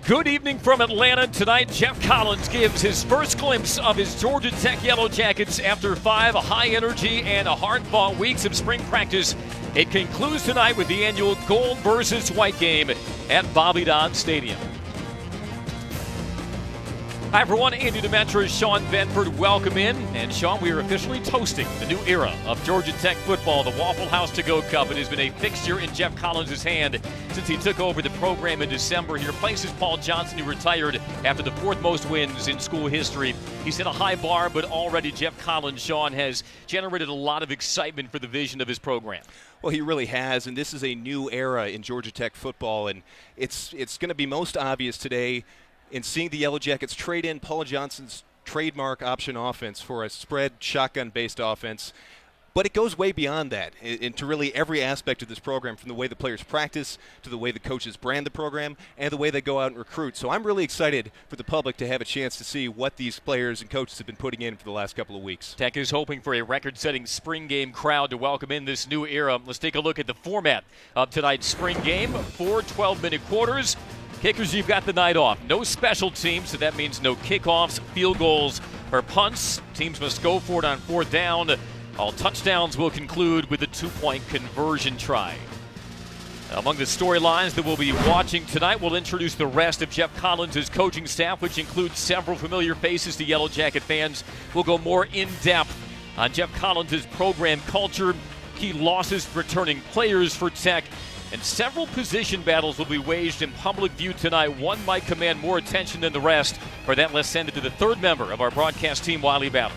Good evening from Atlanta. Tonight, Geoff Collins gives his first glimpse of his Georgia Tech Yellow Jackets after 5 high-energy and hard-fought weeks of spring practice. It concludes tonight with the annual gold versus white game at Bobby Dodd Stadium. Hi everyone, Andy DeMetra, Sean Benford, welcome in. And Sean, we are officially toasting the new era of Georgia Tech football, the Waffle House to-go cup. It has been a fixture in Geoff Collins' hand since he took over the program in December. He replaces Paul Johnson, who retired after the 4th most wins in school history. He set a high bar, but already Geoff Collins, Sean, has generated a lot of excitement for the vision of his program. Well, he really has, and this is a new era in Georgia Tech football, and it's going to be most obvious today in seeing the Yellow Jackets trade in Paul Johnson's trademark option offense for a spread shotgun-based offense. But it goes way beyond that into really every aspect of this program, from the way the players practice to the way the coaches brand the program and the way they go out and recruit. So I'm really excited for the public to have a chance to see what these players and coaches have been putting in for the last couple of weeks. Tech is hoping for a record-setting spring game crowd to welcome in this new era. Let's take a look at the format of tonight's spring game. 4 12-minute quarters. Kickers, you've got the night off. No special teams, so that means no kickoffs, field goals, or punts. Teams must go for it on 4th down. All touchdowns will conclude with a 2-point conversion try. Among the storylines that we'll be watching tonight, we'll introduce the rest of Geoff Collins' coaching staff, which includes several familiar faces to Yellow Jacket fans. We'll go more in-depth on Geoff Collins' program culture, key losses, returning players for Tech, and several position battles will be waged in public view tonight. One might command more attention than the rest. For that, let's send it to the third member of our broadcast team, Wiley Battle.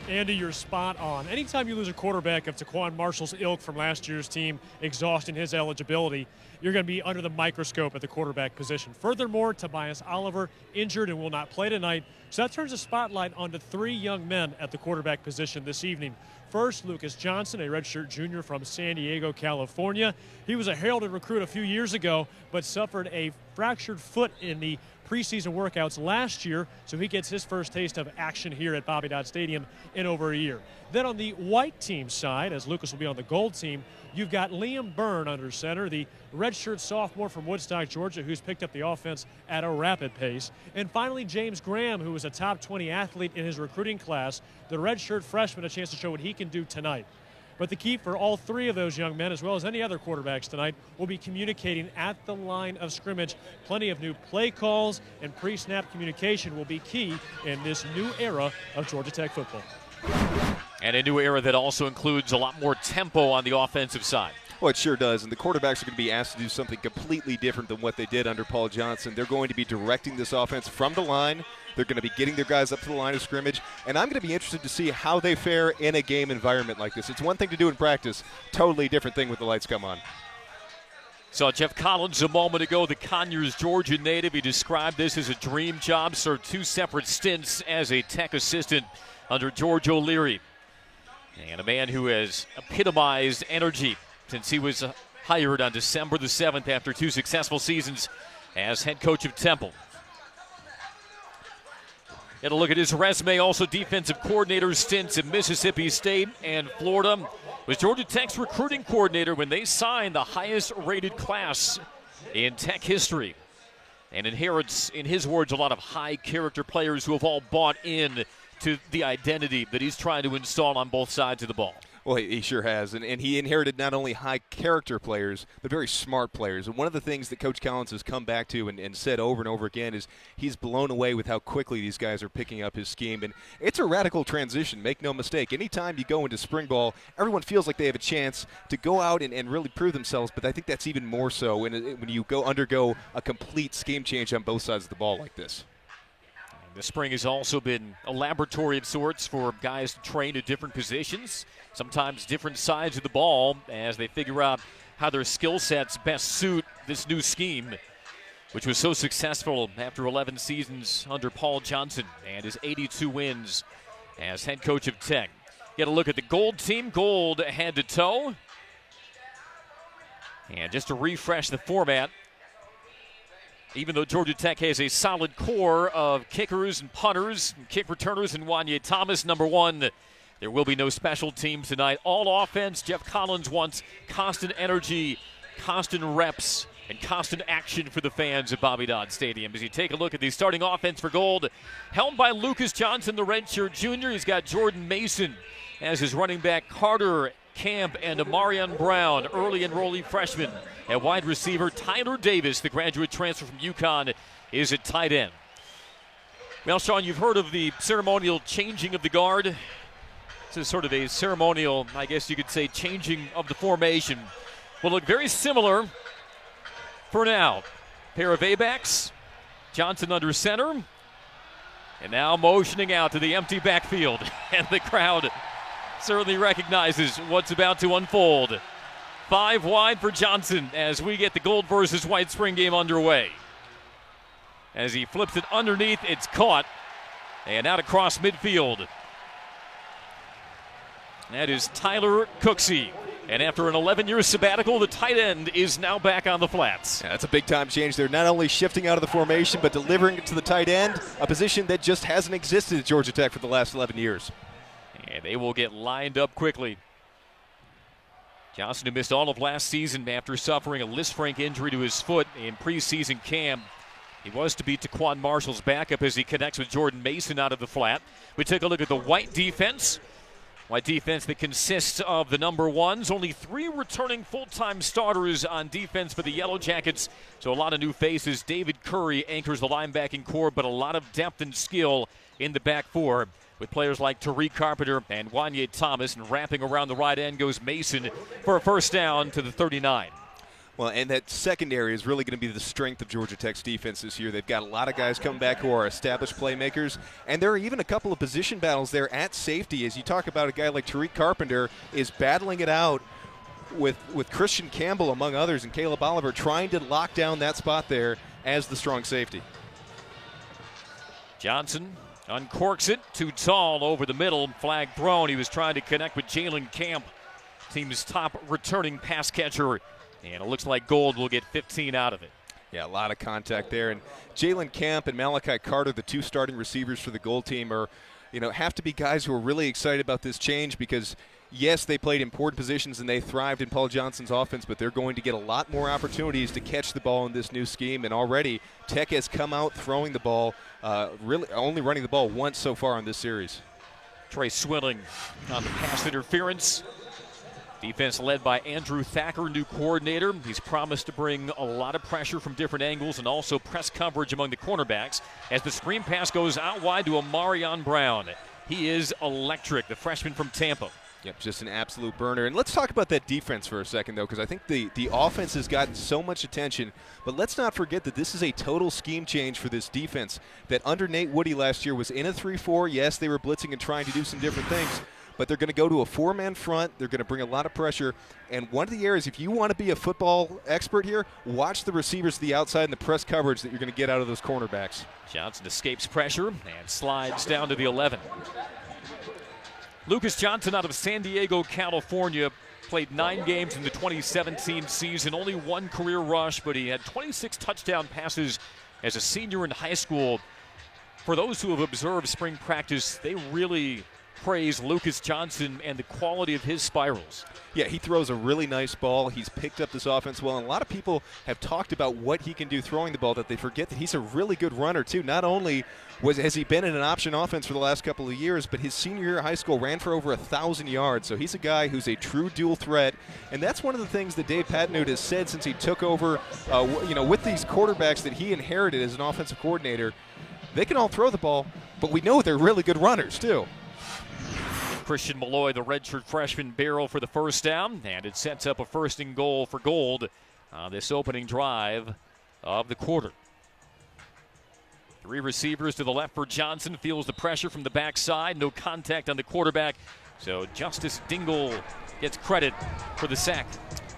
Andy, you're spot on. Anytime you lose a quarterback of Taquan Marshall's ilk from last year's team, exhausting his eligibility, you're going to be under the microscope at the quarterback position. Furthermore, Tobias Oliver injured and will not play tonight. So that turns a spotlight onto 3 young men at the quarterback position this evening. First, Lucas Johnson, a redshirt junior from San Diego, California. He was a heralded recruit a few years ago, but suffered a fractured foot in the preseason workouts last year, so he gets his first taste of action here at Bobby Dodd Stadium in over a year. Then on the white team side, as Lucas will be on the gold team, you've got Liam Byrne under center, the redshirt sophomore from Woodstock, Georgia, who's picked up the offense at a rapid pace. And finally, James Graham, who was a top 20 athlete in his recruiting class, the redshirt freshman, a chance to show what he can do tonight. But the key for all 3 of those young men, as well as any other quarterbacks tonight, will be communicating at the line of scrimmage. Plenty of new play calls and pre-snap communication will be key in this new era of Georgia Tech football. And a new era that also includes a lot more tempo on the offensive side. Well, it sure does, and the quarterbacks are going to be asked to do something completely different than what they did under Paul Johnson. They're going to be directing this offense from the line. They're going to be getting their guys up to the line of scrimmage, and I'm going to be interested to see how they fare in a game environment like this. It's one thing to do in practice, totally different thing when the lights come on. Saw Geoff Collins a moment ago, the Conyers, Georgia native. He described this as a dream job, served 2 separate stints as a Tech assistant under George O'Leary. And a man who has epitomized energy since he was hired on December the 7th after 2 successful seasons as head coach of Temple. Get a look at his resume. Also defensive coordinator stints at Mississippi State and Florida. Was Georgia Tech's recruiting coordinator when they signed the highest-rated class in Tech history. And inherits, in his words, a lot of high-character players who have all bought in to the identity that he's trying to install on both sides of the ball. Well, he sure has, and he inherited not only high-character players, but very smart players. And one of the things that Coach Collins has come back to and said over and over again is he's blown away with how quickly these guys are picking up his scheme. And it's a radical transition, make no mistake. Anytime you go into spring ball, everyone feels like they have a chance to go out and really prove themselves, but I think that's even more so when you undergo a complete scheme change on both sides of the ball like this. The spring has also been a laboratory of sorts for guys to train at different positions, sometimes different sides of the ball, as they figure out how their skill sets best suit this new scheme, which was so successful after 11 seasons under Paul Johnson and his 82 wins as head coach of Tech. Get a look at the gold team, gold head to toe. And just to refresh the format, even though Georgia Tech has a solid core of kickers and punters and kick returners in Wanye Thomas, number 1, there will be no special teams tonight. All offense. Geoff Collins wants constant energy, constant reps, and constant action for the fans at Bobby Dodd Stadium. As you take a look at the starting offense for Gold, helmed by Lucas Johnson, the redshirt junior. He's got Jordan Mason as his running back, Carter, Camp, and Amarion Brown, early enrollee freshman. At wide receiver, Tyler Davis, the graduate transfer from UConn, is at tight end. Well, Sean, you've heard of the ceremonial changing of the guard. This is sort of a ceremonial, I guess you could say, changing of the formation. Will look very similar for now. Pair of A-backs, Johnson under center, and now motioning out to the empty backfield. And the crowd certainly recognizes what's about to unfold. 5 wide for Johnson as we get the Gold versus White spring game underway. As he flips it underneath, it's caught, and out across midfield. That is Tyler Cooksey. And after an 11-year sabbatical, the tight end is now back on the flats. Yeah, that's a big-time change there. Not only shifting out of the formation, but delivering it to the tight end, a position that just hasn't existed at Georgia Tech for the last 11 years. And they will get lined up quickly. Johnson, who missed all of last season after suffering a Lisfranc injury to his foot in preseason camp. He was to be Taquan Marshall's backup as he connects with Jordan Mason out of the flat. We take a look at the White defense. White defense that consists of the number ones. Only 3 returning full-time starters on defense for the Yellow Jackets. So a lot of new faces. David Curry anchors the linebacking core, but a lot of depth and skill in the back four, with players like Tariq Carpenter and Wanye Thomas. And wrapping around the right end goes Mason for a first down to the 39. Well, and that secondary is really going to be the strength of Georgia Tech's defense this year. They've got a lot of guys coming back who are established playmakers, and there are even a couple of position battles there at safety. As you talk about, a guy like Tariq Carpenter is battling it out with Christian Campbell, among others, and Caleb Oliver trying to lock down that spot there as the strong safety. Johnson uncorks it, too tall over the middle, flag thrown. He was trying to connect with Jalen Camp, team's top returning pass catcher. And it looks like Gold will get 15 out of it. Yeah, a lot of contact there. And Jalen Camp and Malachi Carter, the 2 starting receivers for the Gold team, have to be guys who are really excited about this change because, yes, they played important positions and they thrived in Paul Johnson's offense, but they're going to get a lot more opportunities to catch the ball in this new scheme. And already Tech has come out throwing the ball, really only running the ball once so far in this series. Trey Swilling on the pass interference. Defense led by Andrew Thacker, new coordinator. He's promised to bring a lot of pressure from different angles and also press coverage among the cornerbacks as the screen pass goes out wide to Amarion Brown. He is electric, the freshman from Tampa. Yep, just an absolute burner. And let's talk about that defense for a second, though, because I think the offense has gotten so much attention. But let's not forget that this is a total scheme change for this defense, that under Nate Woody last year was in a 3-4. Yes, they were blitzing and trying to do some different things, but they're going to go to a 4-man front. They're going to bring a lot of pressure. And one of the areas, if you want to be a football expert here, watch the receivers to the outside and the press coverage that you're going to get out of those cornerbacks. Johnson escapes pressure and slides down to the 11. Lucas Johnson out of San Diego, California, played 9 games in the 2017 season. Only 1 career rush, but he had 26 touchdown passes as a senior in high school. For those who have observed spring practice, they really praise Lucas Johnson and the quality of his spirals. Yeah, he throws a really nice ball. He's picked up this offense well, and a lot of people have talked about what he can do throwing the ball, that they forget that he's a really good runner, too. Not only has he been in an option offense for the last couple of years, but his senior year of high school ran for over 1,000 yards. So he's a guy who's a true dual threat, and that's one of the things that Dave Patnode has said since he took over, with these quarterbacks that he inherited as an offensive coordinator. They can all throw the ball, but we know they're really good runners, too. Christian Malloy, the redshirt freshman, barrel for the first down, and it sets up a 1st and goal for Gold on this opening drive of the quarter. 3 receivers to the left for Johnson, feels the pressure from the backside, no contact on the quarterback, so Justice Dingle gets credit for the sack.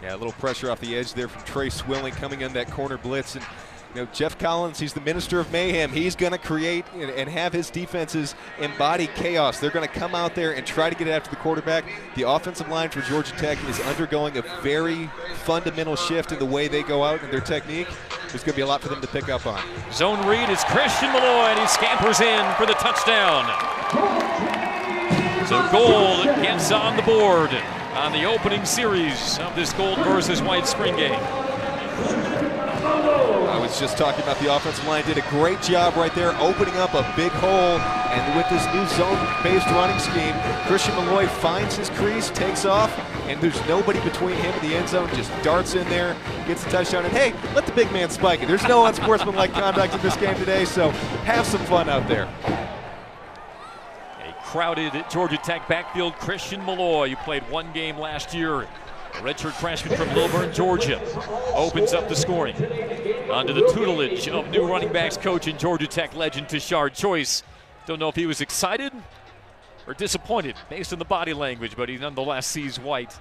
Yeah, a little pressure off the edge there from Trey Swilling coming in that corner blitz. And Geoff Collins, he's the minister of mayhem. He's going to create and have his defenses embody chaos. They're going to come out there and try to get after the quarterback. The offensive line for Georgia Tech is undergoing a very fundamental shift in the way they go out and their technique. There's going to be a lot for them to pick up on. Zone read is Christian Malloy, and he scampers in for the touchdown. So Gold gets on the board on the opening series of this Gold versus White spring game. I was just talking about the offensive line. Did a great job right there opening up a big hole. And with this new zone-based running scheme, Christian Malloy finds his crease, takes off, and there's nobody between him and the end zone, just darts in there, gets a touchdown, and hey, let the big man spike it. There's no unsportsmanlike conduct in this game today, so have some fun out there. A crowded Georgia Tech backfield. Christian Malloy, who played one game last year, a redshirt freshman from Lilburn, Georgia, opens up the scoring. Under the tutelage of new running backs coach and Georgia Tech legend Tashard Choice. Don't know if he was excited or disappointed based on the body language, but he nonetheless sees White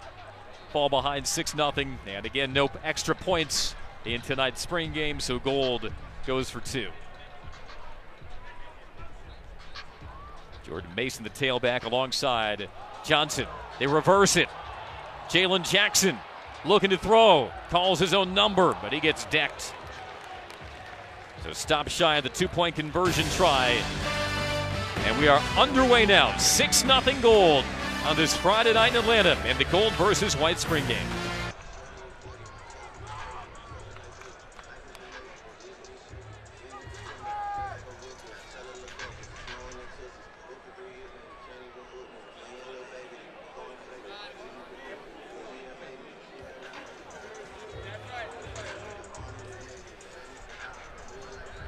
fall behind 6-0. And again, no extra points in tonight's spring game, so Gold goes for 2. Jordan Mason, the tailback, alongside Johnson. They reverse it. Jalen Jackson looking to throw, calls his own number, but he gets decked. So stop shy of the 2-point conversion try. And we are underway now. 6-0 Gold on this Friday night in Atlanta in the Gold versus White spring game.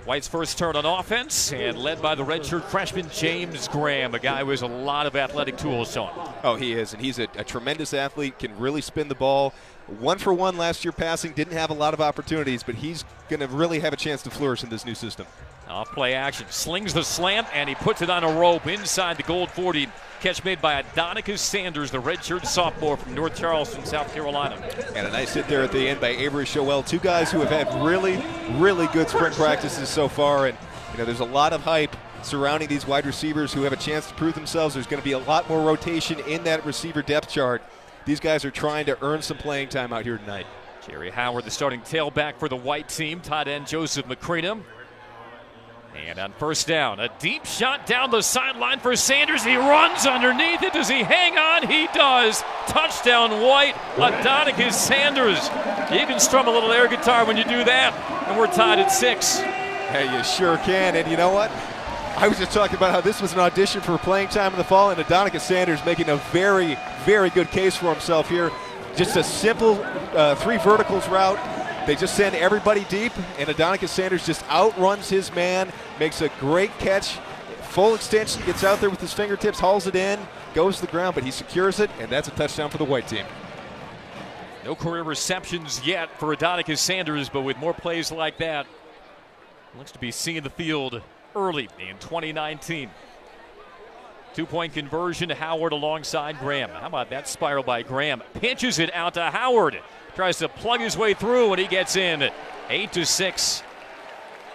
White's first turn on offense, and led by the redshirt freshman James Graham, a guy who has a lot of athletic tools, Sean. Oh, he is, and he's a tremendous athlete, can really spin the ball. 1 for 1 last year passing, didn't have a lot of opportunities, but he's going to really have a chance to flourish in this new system. Off play action, slings the slant, and he puts it on a rope inside the Gold 40. Catch made by Adonicus Sanders, the redshirt sophomore from North Charleston, South Carolina. And a nice hit there at the end by Avery Shoel. 2 guys who have had really, really good spring practices so far. And, you know, there's a lot of hype surrounding these wide receivers who have a chance to prove themselves. There's going to be a lot more rotation in that receiver depth chart. These guys are trying to earn some playing time out here tonight. Jerry Howard, the starting tailback for the White team. Tight end Joseph McCreanum. And on first down, a deep shot down the sideline for Sanders. He runs underneath it. Does he hang on? He does. Touchdown White, Adonicus Sanders. You can strum a little air guitar when you do that. And we're tied at 6. Hey, you sure can. And you know what? I was just talking about how this was an audition for playing time in the fall, and Adonicus Sanders making a very, very good case for himself here. Just a simple 3 verticals route. They just send everybody deep, and Adonicus Sanders just outruns his man, makes a great catch, full extension, gets out there with his fingertips, hauls it in, goes to the ground, but he secures it, and that's a touchdown for the White team. No career receptions yet for Adonicus Sanders, but with more plays like that, looks to be seeing the field early in 2019. 2-point conversion, Howard alongside Graham. How about that spiral by Graham? Pinches it out to Howard. Tries to plug his way through, and he gets in. 8-6.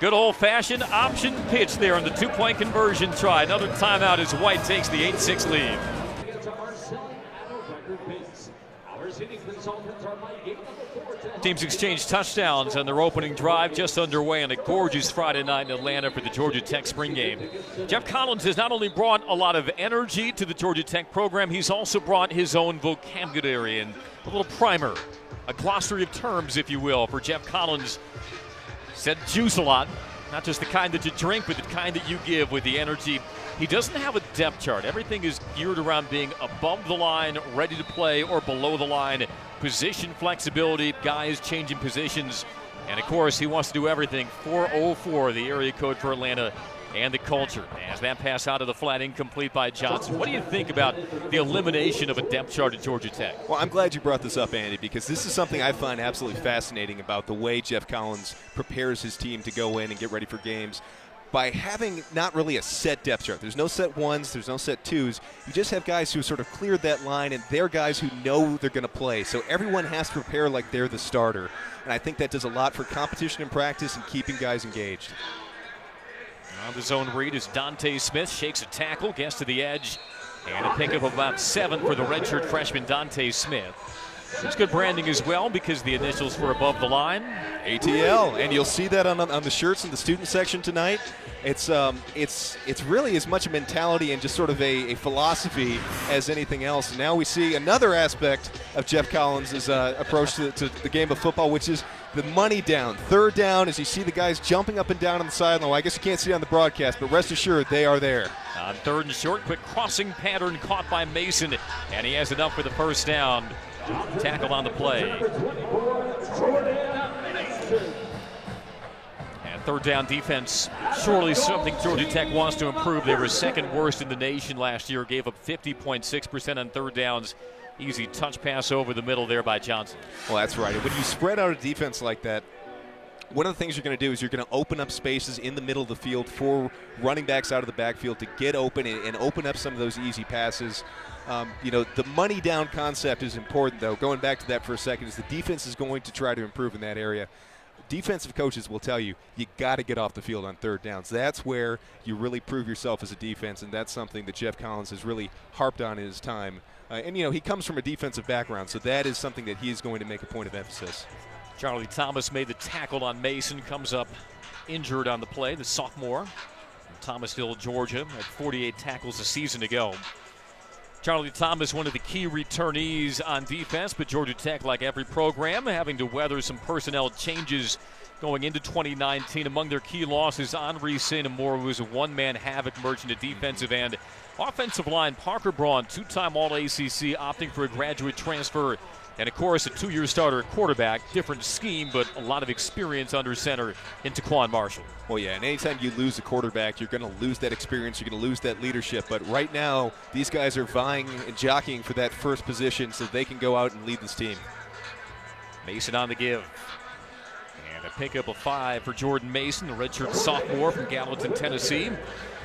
Good old-fashioned option pitch there on the 2-point conversion try. Another timeout as White takes the 8-6 lead. Teams exchange touchdowns on their opening drive, just underway on a gorgeous Friday night in Atlanta for the Georgia Tech spring game. Geoff Collins has not only brought a lot of energy to the Georgia Tech program, he's also brought his own vocabulary and a little primer, a glossary of terms, if you will, for Geoff Collins. Said juice a lot, not just the kind that you drink, but the kind that you give with the energy. He doesn't have a depth chart. Everything is geared around being above the line, ready to play, or below the line. Position flexibility, guys changing positions. And, of course, he wants to do everything. 404, the area code for Atlanta, and the culture. As that pass out of the flat, incomplete by Johnson. What do you think about the elimination of a depth chart at Georgia Tech? Well, I'm glad you brought this up, Andy, because this is something I find absolutely fascinating about the way Geoff Collins prepares his team to go in and get ready for games. By having not really a set depth chart. There's no set 1s, there's no set 2s. You just have guys who sort of cleared that line, and they're guys who know they're going to play. So everyone has to prepare like they're the starter. And I think that does a lot for competition and practice and keeping guys engaged. On the zone read is Dante Smith, shakes a tackle, gets to the edge, and a pickup of about 7 for the redshirt freshman Dante Smith. It's good branding as well because the initials were above the line. ATL, and you'll see that on the shirts in the student section tonight. It's really as much a mentality and just sort of a philosophy as anything else. And now we see another aspect of Geoff Collins' approach to the game of football, which is the money down. Third down, as you see the guys jumping up and down on the sideline. Well, I guess you can't see it on the broadcast, but rest assured they are there. On third and short, quick crossing pattern caught by Mason, and he has enough for the first down. Tackle on the play. And third down defense, surely something Georgia Tech wants to improve. They were second worst in the nation last year, gave up 50.6% on third downs. Easy touch pass over the middle there by Johnson. Well, that's right. And when you spread out a defense like that, one of the things you're going to do is you're going to open up spaces in the middle of the field for running backs out of the backfield to get open and open up some of those easy passes. The money down concept is important, though. Going back to that for a second, is the defense is going to try to improve in that area. Defensive coaches will tell you got to get off the field on third downs. That's where you really prove yourself as a defense, and that's something that Geoff Collins has really harped on in his time. He comes from a defensive background, so that is something that he is going to make a point of emphasis. Charlie Thomas made the tackle on Mason, comes up injured on the play, the sophomore from Thomasville, Georgia, had 48 tackles a season ago. Charlie Thomas, one of the key returnees on defense, but Georgia Tech, like every program, having to weather some personnel changes going into 2019. Among their key losses, Henri St. Amour, who was a one-man havoc merchant at defensive end. Offensive line, Parker Braun, two-time All-ACC, opting for a graduate transfer. And, of course, a two-year starter at quarterback. Different scheme, but a lot of experience under center in Taquan Marshall. Well, yeah, and anytime you lose a quarterback, you're going to lose that experience. You're going to lose that leadership. But right now, these guys are vying and jockeying for that first position so they can go out and lead this team. Mason on the give. And a pickup of 5 for Jordan Mason, the redshirt sophomore from Gallatin, Tennessee.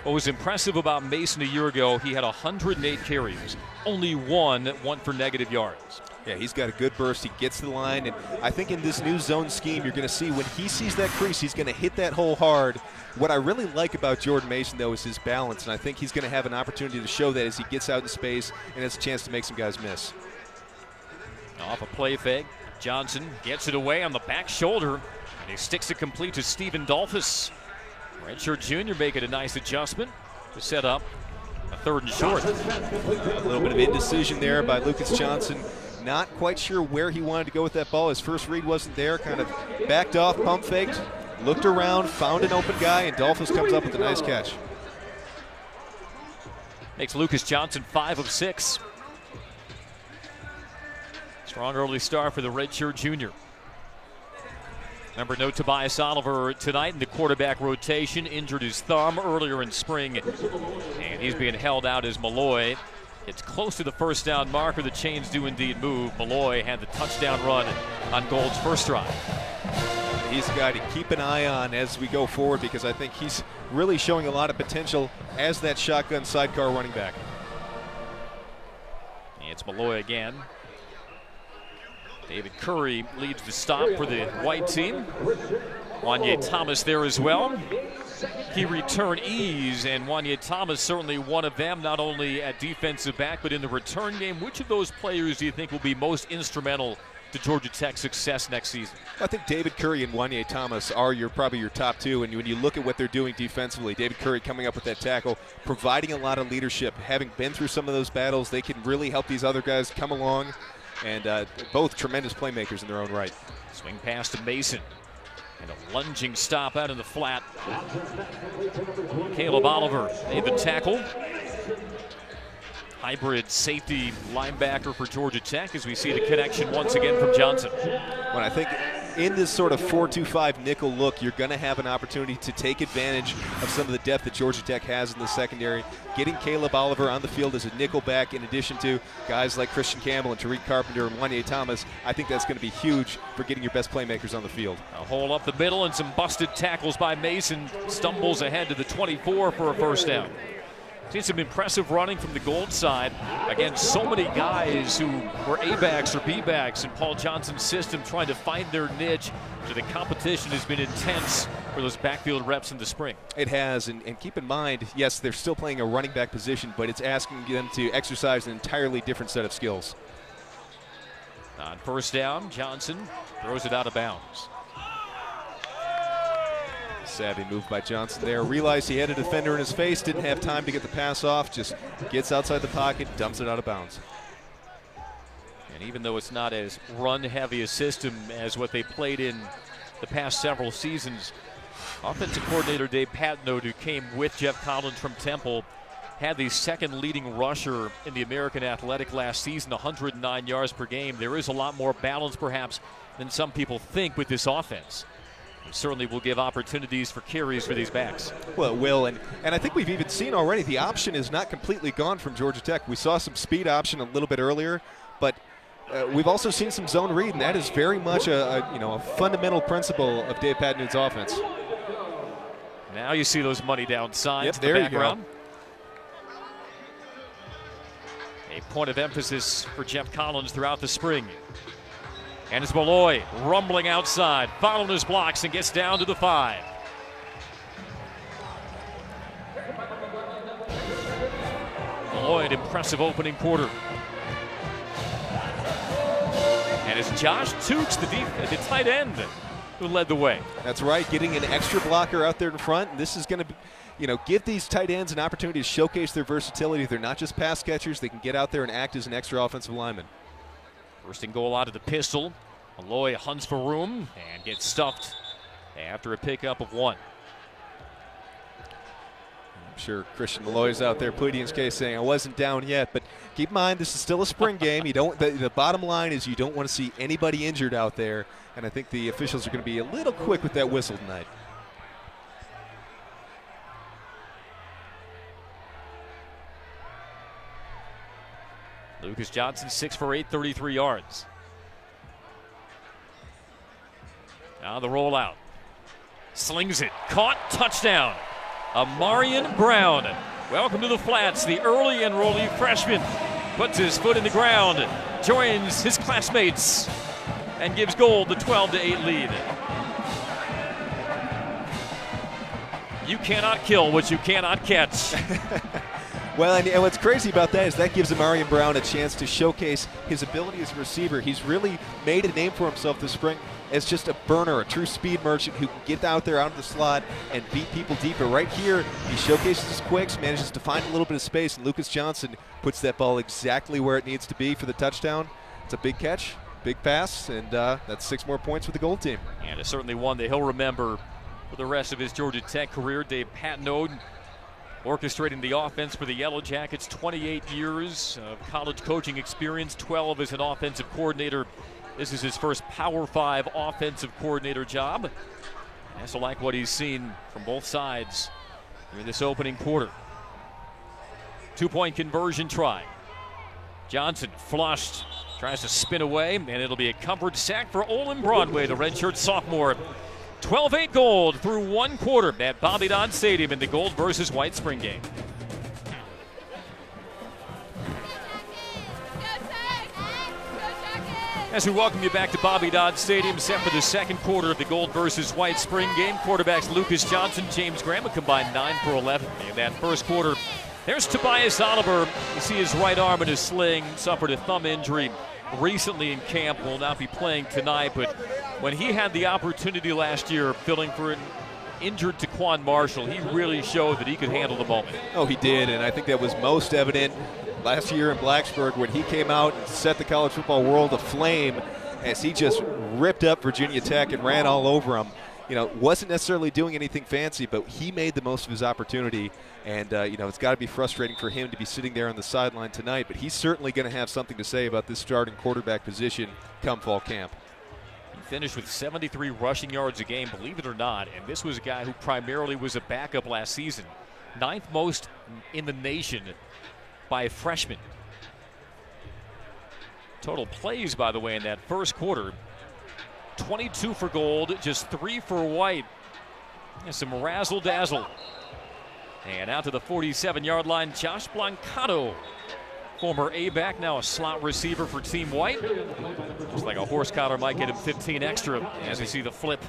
What was impressive about Mason a year ago, he had 108 carries. Only one went for negative yards. Yeah, he's got a good burst. He gets to the line, and I think in this new zone scheme, you're going to see when he sees that crease, he's going to hit that hole hard. What I really like about Jordan Mason, though, is his balance, and I think he's going to have an opportunity to show that as he gets out in space and has a chance to make some guys miss. Off a play fake, Johnson gets it away on the back shoulder, and he sticks it complete to Stephen Dolphus. Redshirt junior making a nice adjustment to set up a third and short. A little bit of indecision there by Lucas Johnson. Not quite sure where he wanted to go with that ball. His first read wasn't there. Kind of backed off, pump faked, looked around, found an open guy, and Dolphus comes up with a nice catch. Makes Lucas Johnson 5 of 6. Strong early start for the redshirt junior. Remember, no Tobias Oliver tonight in the quarterback rotation. Injured his thumb earlier in spring, and he's being held out as Malloy. It's close to the first down marker. The chains do indeed move. Malloy had the touchdown run on Gold's first drive. He's a guy to keep an eye on as we go forward because I think he's really showing a lot of potential as that shotgun sidecar running back. It's Malloy again. David Curry leads the stop for the white team. Wanye Thomas there as well. Key return ease, and Wanye Thomas certainly one of them, not only at defensive back, but in the return game. Which of those players do you think will be most instrumental to Georgia Tech's success next season? I think David Curry and Wanye Thomas are probably your top two, and when you look at what they're doing defensively, David Curry coming up with that tackle, providing a lot of leadership, having been through some of those battles, they can really help these other guys come along, and both tremendous playmakers in their own right. Swing pass to Mason. And a lunging stop out in the flat. Caleb Oliver made the tackle. Hybrid safety linebacker for Georgia Tech as we see the connection once again from Johnson. Well, I think in this sort of 4-2-5 nickel look, you're going to have an opportunity to take advantage of some of the depth that Georgia Tech has in the secondary. Getting Caleb Oliver on the field as a nickel back in addition to guys like Christian Campbell and Tariq Carpenter and Wanye Thomas, I think that's going to be huge for getting your best playmakers on the field. A hole up the middle and some busted tackles by Mason. Stumbles ahead to the 24 for a first down. Seen some impressive running from the Gold side. Again, so many guys who were A-backs or B-backs in Paul Johnson's system trying to find their niche. So the competition has been intense for those backfield reps in the spring. It has, and keep in mind, yes, they're still playing a running back position, but it's asking them to exercise an entirely different set of skills. On first down, Johnson throws it out of bounds. Savvy move by Johnson there. Realized he had a defender in his face, didn't have time to get the pass off, just gets outside the pocket, dumps it out of bounds. And even though it's not as run-heavy a system as what they played in the past several seasons, offensive coordinator Dave Patnode, who came with Geoff Collins from Temple, had the second leading rusher in the American Athletic last season, 109 yards per game. There is a lot more balance, perhaps, than some people think with this offense. It certainly will give opportunities for carries for these backs. Well, it will, and I think we've even seen already the option is not completely gone from Georgia Tech. We saw some speed option a little bit earlier, but we've also seen some zone read, and that is very much a fundamental principle of Dave Patnode's offense. Now you see those money down signs in the there background. You go. A point of emphasis for Geoff Collins throughout the spring. And it's Malloy rumbling outside, following his blocks and gets down to the 5. Malloy, an impressive opening quarter. And it's Josh Toots, the tight end, who led the way. That's right, getting an extra blocker out there in front. And this is going to give these tight ends an opportunity to showcase their versatility. They're not just pass catchers. They can get out there and act as an extra offensive lineman. First and goal out of the pistol. Malloy hunts for room and gets stuffed after a pickup of 1. I'm sure Christian Malloy's out there pleading his case saying, I wasn't down yet. But keep in mind, this is still a spring game. You don't. The bottom line is you don't want to see anybody injured out there. And I think the officials are going to be a little quick with that whistle tonight. Lucas Johnson, 6 for 8, 33 yards. Now the rollout. Slings it. Caught. Touchdown. Amarian Brown. Welcome to the Flats. The early enrollee freshman puts his foot in the ground, joins his classmates, and gives Gold the 12-8 lead. You cannot kill what you cannot catch. Well, and what's crazy about that is that gives Amarian Brown a chance to showcase his ability as a receiver. He's really made a name for himself this spring as just a burner, a true speed merchant who can get out there out of the slot and beat people deep. But right here, he showcases his quicks, manages to find a little bit of space, and Lucas Johnson puts that ball exactly where it needs to be for the touchdown. It's a big catch, big pass, and that's 6 more points for the Gold team. And it's certainly one that he'll remember for the rest of his Georgia Tech career. Dave Patnode orchestrating the offense for the Yellow Jackets, 28 years of college coaching experience, 12 as an offensive coordinator. This is his first Power 5 offensive coordinator job. And I also like what he's seen from both sides in this opening quarter. 2-point conversion try. Johnson flushed, tries to spin away, and it'll be a covered sack for Olin Broadway, the redshirt sophomore. 12-8 Gold through 1 quarter at Bobby Dodd Stadium in the Gold versus White spring game. As we welcome you back to Bobby Dodd Stadium, set for the second quarter of the Gold versus White spring game. Quarterbacks Lucas Johnson, James Graham combined 9 for 11 in that first quarter. There's Tobias Oliver. You see his right arm in a sling, suffered a thumb injury recently in camp, will not be playing tonight, but when he had the opportunity last year filling for an injured Taquan Marshall, he really showed that he could handle the moment. Oh, he did, and I think that was most evident last year in Blacksburg when he came out and set the college football world aflame as he just ripped up Virginia Tech and ran all over them. Wasn't necessarily doing anything fancy, but he made the most of his opportunity. And, it's got to be frustrating for him to be sitting there on the sideline tonight, but he's certainly going to have something to say about this starting quarterback position come fall camp. He finished with 73 rushing yards a game, believe it or not, and this was a guy who primarily was a backup last season. 9th most in the nation by a freshman. Total plays, by the way, in that first quarter, 22 for Gold, just 3 for White. And some razzle-dazzle. And out to the 47-yard line, Josh Blancato, former A-back, now a slot receiver for Team White. Looks like a horse collar might get him 15 extra as you see the flip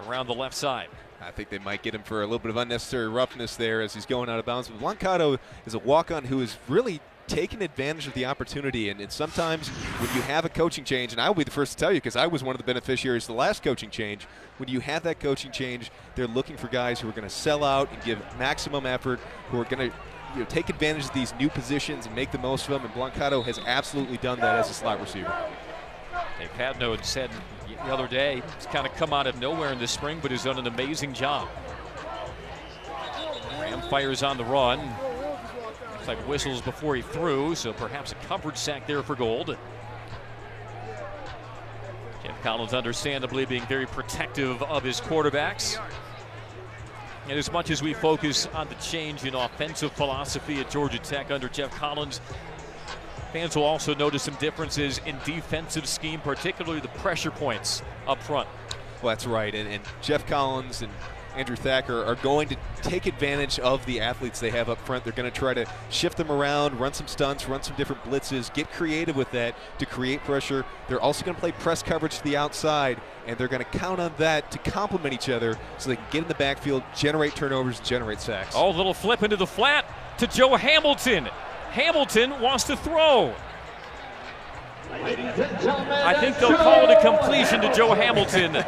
around the left side. I think they might get him for a little bit of unnecessary roughness there as he's going out of bounds. But Blancato is a walk-on who has really taking advantage of the opportunity. And sometimes when you have a coaching change, and I will be the first to tell you because I was one of the beneficiaries of the last coaching change, when you have that coaching change, they're looking for guys who are going to sell out and give maximum effort, who are going to take advantage of these new positions and make the most of them. And Blancato has absolutely done that as a slot receiver. Hey, Patnode said the other day he's kind of come out of nowhere in the spring, but has done an amazing job. Graham fires on the run. Looks like whistles before he threw, so perhaps a coverage sack there for Gold. Geoff Collins understandably being very protective of his quarterbacks. And as much as we focus on the change in offensive philosophy at Georgia Tech under Geoff Collins, fans will also notice some differences in defensive scheme, particularly the pressure points up front. Well, that's right. And Geoff Collins and Andrew Thacker are going to take advantage of the athletes they have up front. They're going to try to shift them around, run some stunts, run some different blitzes, get creative with that to create pressure. They're also going to play press coverage to the outside, and they're going to count on that to complement each other so they can get in the backfield, generate turnovers, generate sacks. Oh, little flip into the flat to Joe Hamilton. Hamilton wants to throw. I think they'll call it a completion to Joe Hamilton.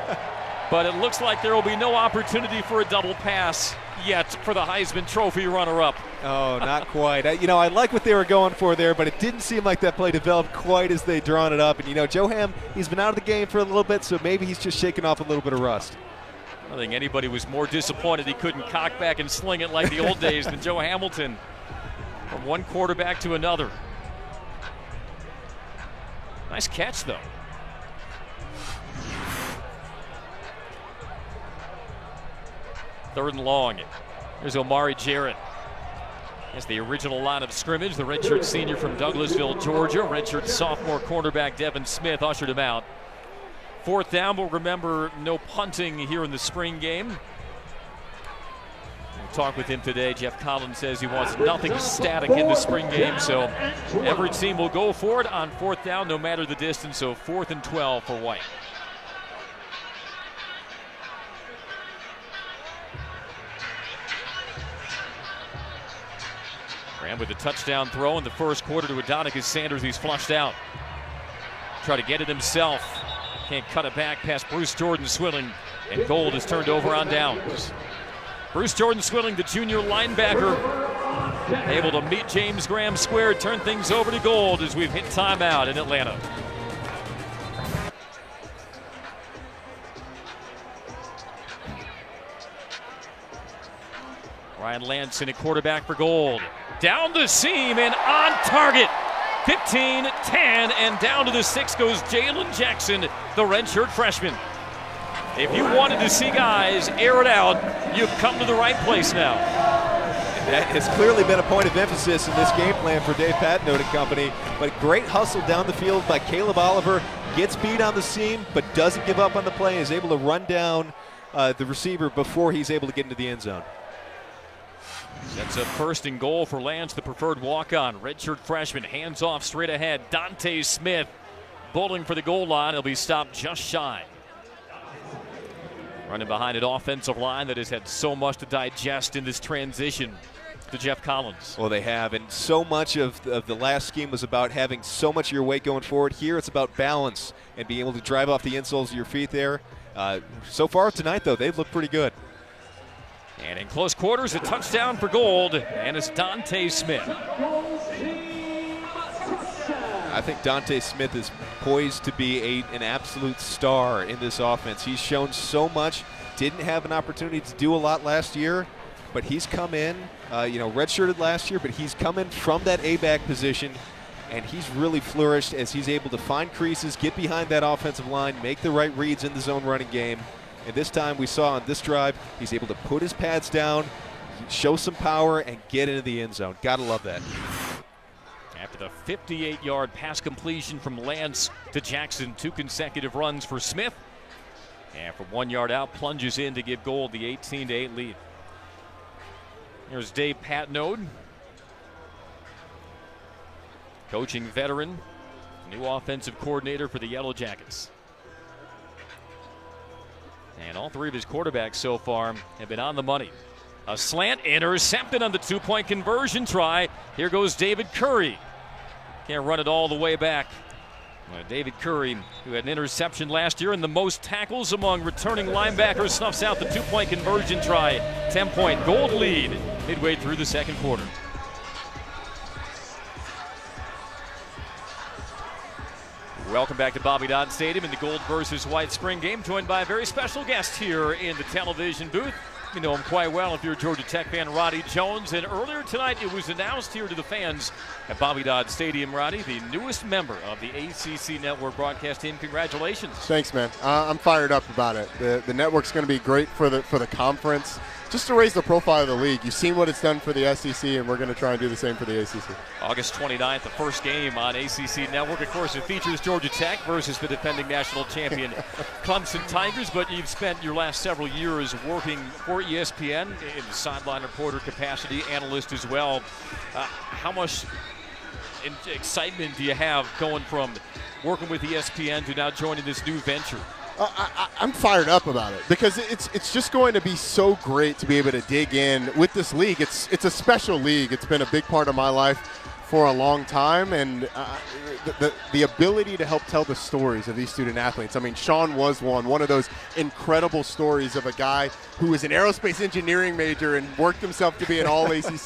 But it looks like there will be no opportunity for a double pass yet for the Heisman Trophy runner-up. Oh, not quite. I like what they were going for there, but it didn't seem like that play developed quite as they'd drawn it up. And, Joe Ham, he's been out of the game for a little bit, so maybe he's just shaking off a little bit of rust. I think anybody was more disappointed he couldn't cock back and sling it like the old days than Joe Hamilton. From one quarterback to another. Nice catch, though. Third and long. Here's Omari Jarrett. That's the original line of scrimmage. The redshirt senior from Douglasville, Georgia. Redshirt sophomore cornerback Devin Smith ushered him out. Fourth down, but remember, no punting here in the spring game. We'll talk with him today. Geoff Collins says he wants nothing static in the spring game, so every team will go for it on fourth down, no matter the distance. So 4th and 12 for White. Graham with a touchdown throw in the first quarter to Adonicus Sanders. He's flushed out. Try to get it himself. Can't cut it back past Bruce Jordan Swilling. And Gold is turned over on downs. Bruce Jordan Swilling, the junior linebacker, able to meet James Graham square, turn things over to Gold as we've hit timeout in Atlanta. Ryan Lanson, a quarterback for Gold. Down the seam and on target. 15, 10, and down to the 6 goes Jalen Jackson, the redshirt freshman. If you wanted to see guys air it out, you've come to the right place now. That has clearly been a point of emphasis in this game plan for Dave Patnode and company. But great hustle down the field by Caleb Oliver. Gets beat on the seam, but doesn't give up on the play. Is able to run down the receiver before he's able to get into the end zone. That's a 1st and goal for Lance, the preferred walk-on. Redshirt freshman, hands off straight ahead. Dante Smith bowling for the goal line. He'll be stopped just shy. Running behind an offensive line that has had so much to digest in this transition to Geoff Collins. Well, they have, and so much of the last scheme was about having so much of your weight going forward. Here it's about balance and being able to drive off the insoles of your feet there. So far tonight, though, they've looked pretty good. And in close quarters, a touchdown for Gold, and it's Dante Smith. I think Dante Smith is poised to be an absolute star in this offense. He's shown so much, didn't have an opportunity to do a lot last year, but he's come in, redshirted last year, but he's come in from that A-back position, and he's really flourished as he's able to find creases, get behind that offensive line, make the right reads in the zone running game. And this time we saw on this drive, he's able to put his pads down, show some power, and get into the end zone. Gotta love that. After the 58-yard pass completion from Lance to Jackson, 2 consecutive runs for Smith. And from 1 yard out, plunges in to give Gold the 18-8 lead. Here's Dave Patnode, coaching veteran, new offensive coordinator for the Yellow Jackets. And all 3 of his quarterbacks so far have been on the money. A slant intercepted on the 2-point conversion try. Here goes David Curry. Can't run it all the way back. David Curry, who had an interception last year and the most tackles among returning linebackers, snuffs out the two-point conversion try. 10-point Gold lead midway through the second quarter. Welcome back to Bobby Dodd Stadium in the gold versus white spring game, joined by a very special guest here in the television booth. You know him quite well if you're a Georgia Tech fan, Roddy Jones. And earlier tonight, it was announced here to the fans at Bobby Dodd Stadium, Roddy, the newest member of the ACC Network broadcast team. Congratulations. Thanks, man. I'm fired up about it. The network's going to be great for the conference, just to raise the profile of the league. You've seen what it's done for the SEC, and we're going to try and do the same for the ACC. August 29th, the first game on ACC Network. Of course, it features Georgia Tech versus the defending national champion Clemson Tigers, but you've spent your last several years working for ESPN in the sideline reporter capacity, analyst as well. How much excitement do you have going from working with ESPN to now joining this new venture? I'm fired up about it because it's just going to be so great to be able to dig in with this league. It's a special league. It's been a big part of my life for a long time, and the ability to help tell the stories of these student athletes. I mean, Sean was one of those incredible stories of a guy who was an aerospace engineering major and worked himself to be an all-ACC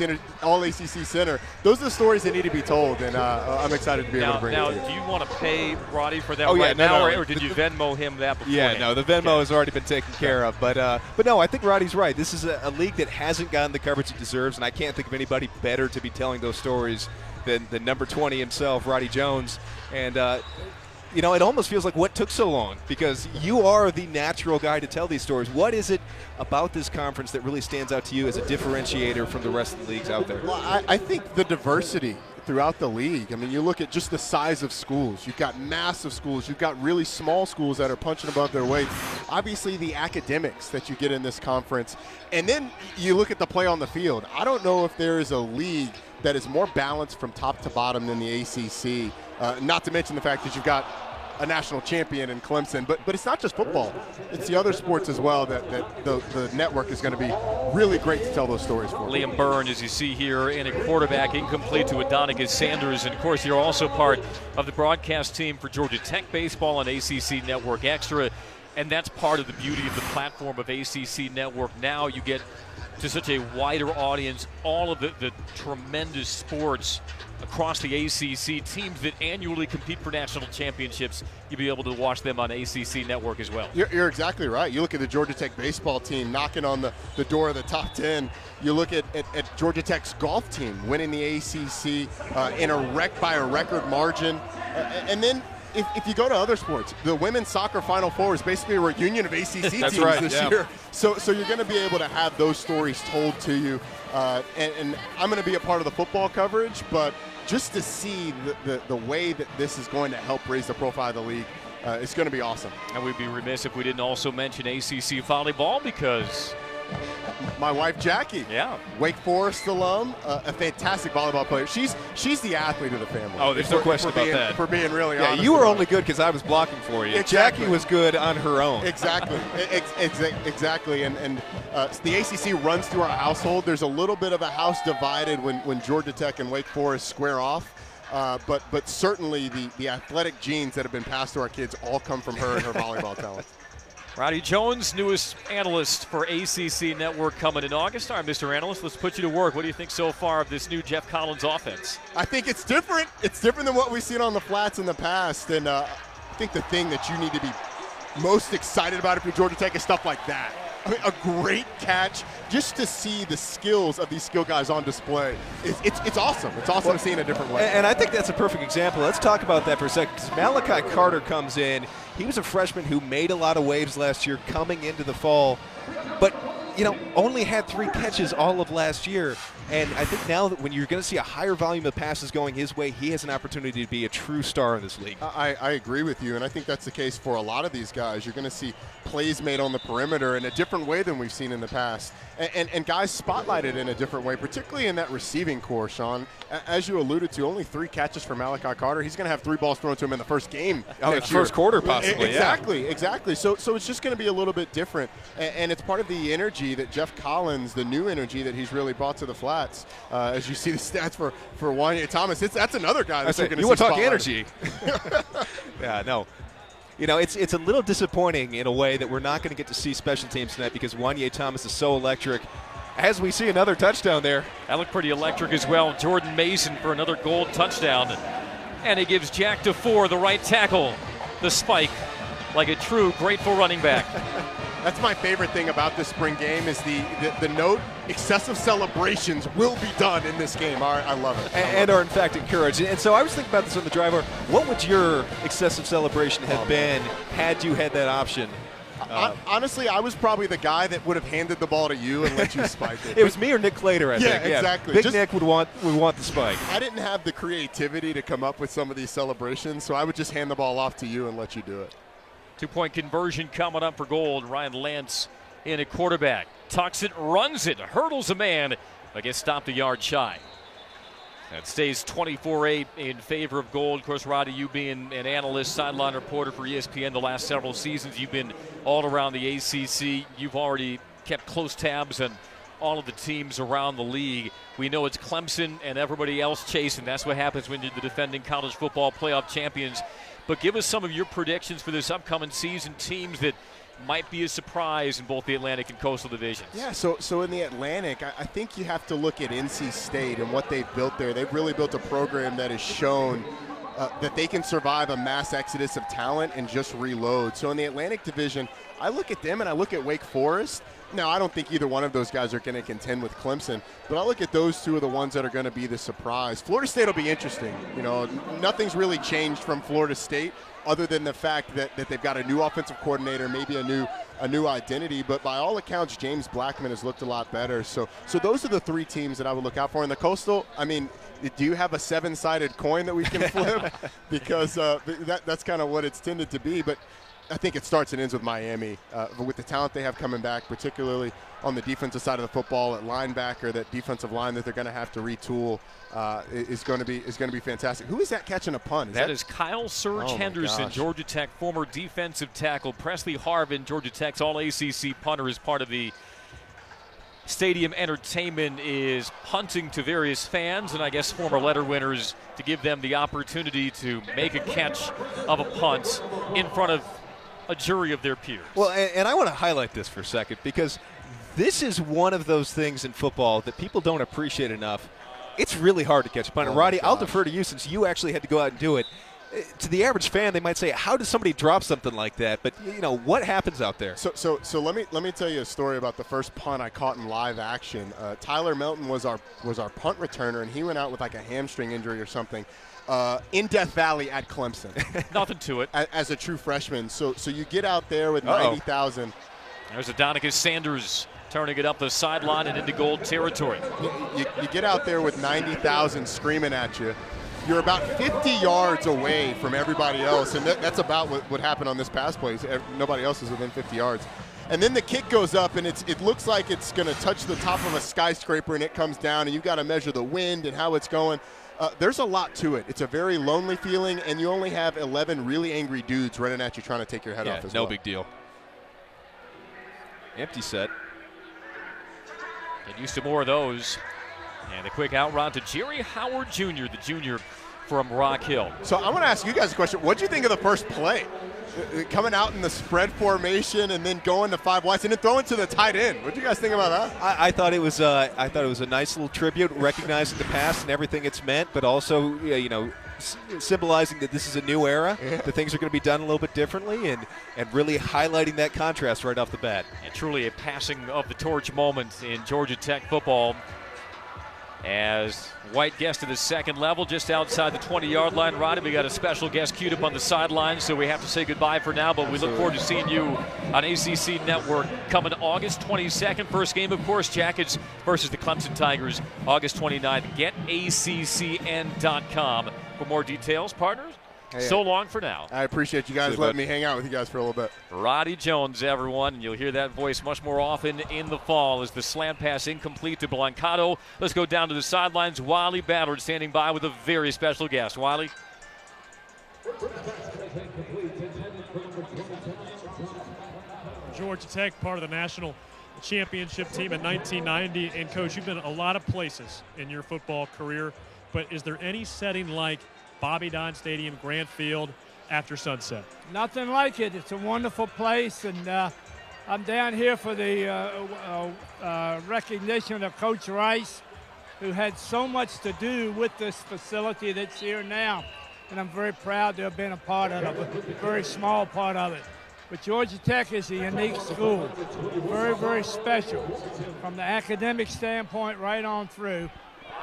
center. Those are the stories that need to be told, and I'm excited to be able to bring it to you. Now, do you want to pay Roddy for that now, or did you Venmo him that before? Yeah, no, the Venmo has already been taken care of. But no, I think Roddy's right. This is a league that hasn't gotten the coverage it deserves, and I can't think of anybody better to be telling those stories than number 20 himself, Roddy Jones. And, it almost feels like what took so long, because you are the natural guy to tell these stories. What is it about this conference that really stands out to you as a differentiator from the rest of the leagues out there? Well, I think the diversity throughout the league. I mean, you look at just the size of schools. You've got massive schools. You've got really small schools that are punching above their weight. Obviously, the academics that you get in this conference. And then you look at the play on the field. I don't know if there is a league that is more balanced from top to bottom than the ACC, not to mention the fact that you've got a national champion in Clemson. But it's not just football. It's the other sports as well that the network is going to be really great to tell those stories for. Liam Byrne, as you see here, in a quarterback incomplete to Adonicus Sanders. And, of course, you're also part of the broadcast team for Georgia Tech baseball on ACC Network Extra. And that's part of the beauty of the platform of ACC Network. Now you get to such a wider audience, all of the tremendous sports across the ACC, teams that annually compete for national championships. You'll be able to watch them on ACC Network as well. You're exactly right. You look at the Georgia Tech baseball team knocking on the door of the top 10. You look at Georgia Tech's golf team winning the ACC by a record margin. And then if you go to other sports, the women's soccer Final Four is basically a reunion of ACC teams this year. So you're going to be able to have those stories told to you. And I'm going to be a part of the football coverage, but just to see the way that this is going to help raise the profile of the league, it's going to be awesome. And we'd be remiss if we didn't also mention ACC volleyball, because my wife Jackie, Wake Forest alum, a fantastic volleyball player. She's the athlete of the family. Oh, there's no question about that. For being really honest. Yeah, you were only good because I was blocking for you. Exactly. Jackie was good on her own. Exactly. Exactly. And the ACC runs through our household. There's a little bit of a house divided when Georgia Tech and Wake Forest square off. But certainly the athletic genes that have been passed to our kids all come from her and her volleyball talent. Roddy Jones, newest analyst for ACC Network, coming in August. All right, Mr. Analyst, let's put you to work. What do you think so far of this new Geoff Collins offense? I think it's different. It's different than what we've seen on the flats in the past. And I think the thing that you need to be most excited about if you're Georgia Tech is stuff like that. I mean, a great catch, just to see the skills of these skill guys on display. It's awesome. It's awesome to see in a different way. And I think that's a perfect example. Let's talk about that for a second. Malachi Carter comes in. He was a freshman who made a lot of waves last year coming into the fall, but only had 3 catches all of last year. And I think now that when you're going to see a higher volume of passes going his way, he has an opportunity to be a true star in this league. I agree with you, and I think that's the case for a lot of these guys. You're going to see plays made on the perimeter in a different way than we've seen in the past, and guys spotlighted in a different way, particularly in that receiving core, Sean. As you alluded to, only 3 catches for Malachi Carter. He's going to have 3 balls thrown to him in the first game. First quarter, possibly. Exactly. So it's just going to be a little bit different, and it's part of the energy that Geoff Collins, the new energy that he's really brought to the flat. flats. As you see the stats for Wanya Thomas, that's another guy that's going to see you want to talk spotlight. energy. Yeah, no. You know, it's a little disappointing in a way that we're not going to get to see special teams tonight because Wanya Thomas is so electric. As we see another touchdown there. That looked pretty electric as well. Jordan Mason for another goal touchdown. And he gives Jack DeFore the right tackle. The spike, like a true grateful running back. That's my favorite thing about this spring game is the note, excessive celebrations will be done in this game. I love it. And are in fact encouraged. And so I was thinking about this on the drive over. What would your excessive celebration have been had you had that option? Honestly, I was probably the guy that would have handed the ball to you and let you spike it. It was me or Nick Clater, I think. Yeah, exactly. Big Nick would want the spike. I didn't have the creativity to come up with some of these celebrations, so I would just hand the ball off to you and let you do it. 2-point conversion coming up for Gold. Ryan Lance in at quarterback. Tucks it, runs it, hurdles a man, but gets stopped a yard shy. That stays 24-8 in favor of Gold. Of course, Roddy, you being an analyst, sideline reporter for ESPN the last several seasons, you've been all around the ACC. You've already kept close tabs on all of the teams around the league. We know it's Clemson and everybody else chasing. That's what happens when you're the defending college football playoff champions. But give us some of your predictions for this upcoming season, teams that might be a surprise in both the Atlantic and Coastal divisions. Yeah, so in the Atlantic, I think you have to look at NC State and what they've built there. They've really built a program that has shown that they can survive a mass exodus of talent and just reload. So in the Atlantic division, I look at them and I look at Wake Forest. Now, I don't think either one of those guys are going to contend with Clemson, but I look at those two are the ones that are going to be the surprise. Florida State will be interesting. You know, nothing's really changed from Florida State other than the fact that they've got a new offensive coordinator, maybe a new identity. But by all accounts, James Blackman has looked a lot better. So those are the three teams that I would look out for. In the Coastal, I mean, do you have a 7-sided coin that we can flip? Because that's kind of what it's tended to be. But I think it starts and ends with Miami. With the talent they have coming back, particularly on the defensive side of the football at linebacker, that defensive line that they're going to have to retool is going to be fantastic. Who is that catching a punt? That is Kyle Surge Henderson, Georgia Tech former defensive tackle. Presley Harvin, Georgia Tech's all-ACC punter, is part of the stadium entertainment, is punting to various fans and I guess former letter winners to give them the opportunity to make a catch of a punt in front of a jury of their peers. Well, and I want to highlight this for a second because this is one of those things in football that people don't appreciate enough. It's really hard to catch a punt. And Roddy, I'll defer to you since you actually had to go out and do it. To the average fan, they might say, how does somebody drop something like that? But, you know, what happens out there? So let me tell you a story about the first punt I caught in live action. Tyler Milton was our punt returner, and he went out with like a hamstring injury or something. In Death Valley at Clemson. Nothing to it. As a true freshman. So you get out there with 90,000. There's Adonicus Sanders turning it up the sideline and into Gold territory. You get out there with 90,000 screaming at you. You're about 50 yards away from everybody else, and that's about what happened on this pass play. Nobody else is within 50 yards. And then the kick goes up, and it looks like it's going to touch the top of a skyscraper, and it comes down, and you've got to measure the wind and how it's going. There's a lot to it. It's a very lonely feeling, and you only have 11 really angry dudes running at you trying to take your head off as well. No big deal. Empty set. Get used to more of those. And a quick out route to Jerry Howard Jr., the junior from Rock Hill. So I want to ask you guys a question. What do you think of the first play? Coming out in the spread formation and then going to 5 wides and then throwing to the tight end. What do you guys think about that? I thought it was a nice little tribute, recognizing the past and everything it's meant, but also symbolizing that this is a new era, that things are going to be done a little bit differently, and really highlighting that contrast right off the bat. And truly a passing of the torch moment in Georgia Tech football, as White gets to the second level just outside the 20-yard line. Roddy, we got a special guest queued up on the sideline, so we have to say goodbye for now, but we look forward to seeing you on ACC Network coming August 22nd. First game, of course, Jackets versus the Clemson Tigers, August 29th. GetACCN.com for more details, partners. So long for now. I appreciate you guys letting me hang out with you guys for a little bit. Roddy Jones, everyone. You'll hear that voice much more often in the fall as the slant pass incomplete to Blancado. Let's go down to the sidelines. Wiley Ballard standing by with a very special guest. Wiley. Georgia Tech, part of the national championship team in 1990. And, Coach, you've been a lot of places in your football career, but is there any setting like Bobby Dodd Stadium, Grant Field, after sunset? Nothing like it. It's a wonderful place, and I'm down here for the recognition of Coach Rice, who had so much to do with this facility that's here now, and I'm very proud to have been a part of it, a very small part of it. But Georgia Tech is a unique school, very, very special from the academic standpoint right on through.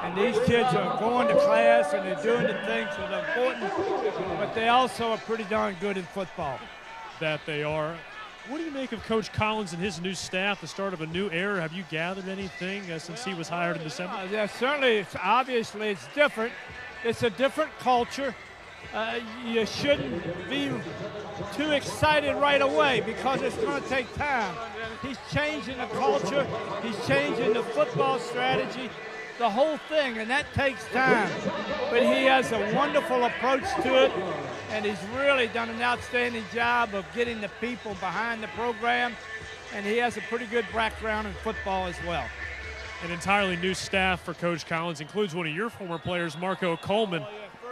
And these kids are going to class and they're doing the things that are important, but they also are pretty darn good in football. That they are. What do you make of Coach Collins and his new staff, the start of a new era? Have you gathered anything since he was hired in December? Yeah, certainly, obviously it's different. It's a different culture. You shouldn't be too excited right away because it's going to take time. He's changing the culture. He's changing the football strategy, the whole thing, and that takes time. But he has a wonderful approach to it, and he's really done an outstanding job of getting the people behind the program, and he has a pretty good background in football as well. An entirely new staff for Coach Collins includes one of your former players, Marco Coleman.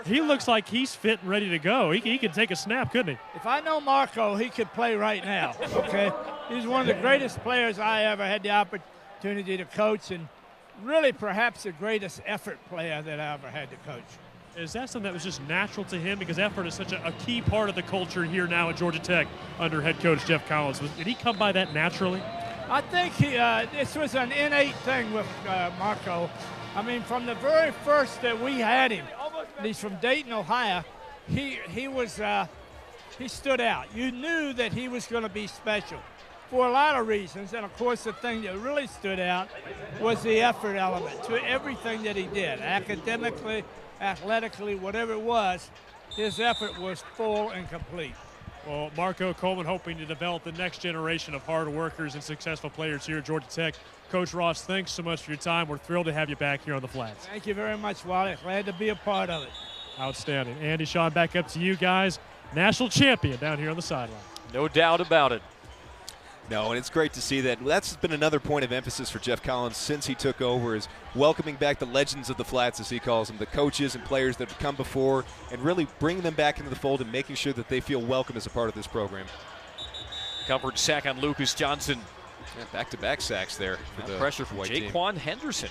He looks like he's fit and ready to go. He could take a snap, couldn't he? If I know Marco, he could play right now, okay? He's one of the greatest players I ever had the opportunity to coach, and really perhaps the greatest effort player that I ever had to coach. Is that something that was just natural to him? Because effort is such a key part of the culture here now at Georgia Tech under head coach Geoff Collins. Did he come by that naturally? I think this was an innate thing with Marco. I mean, from the very first that we had him, he's from Dayton, Ohio, he stood out. You knew that he was going to be special for a lot of reasons, and of course the thing that really stood out was the effort element to everything that he did, academically, athletically, whatever it was. His effort was full and complete. Well, Marco Coleman hoping to develop the next generation of hard workers and successful players here at Georgia Tech. Coach Ross, thanks so much for your time. We're thrilled to have you back here on the Flats. Thank you very much, Wally. Glad to be a part of it. Outstanding. Andy, Sean, back up to you guys. National champion down here on the sideline. No doubt about it. No, and it's great to see that. That's been another point of emphasis for Geoff Collins since he took over, is welcoming back the legends of the Flats, as he calls them, the coaches and players that have come before, and really bringing them back into the fold and making sure that they feel welcome as a part of this program. Covered sack on Lucas Johnson. Yeah, back-to-back sacks there. For the pressure from white Jaquan team. Henderson.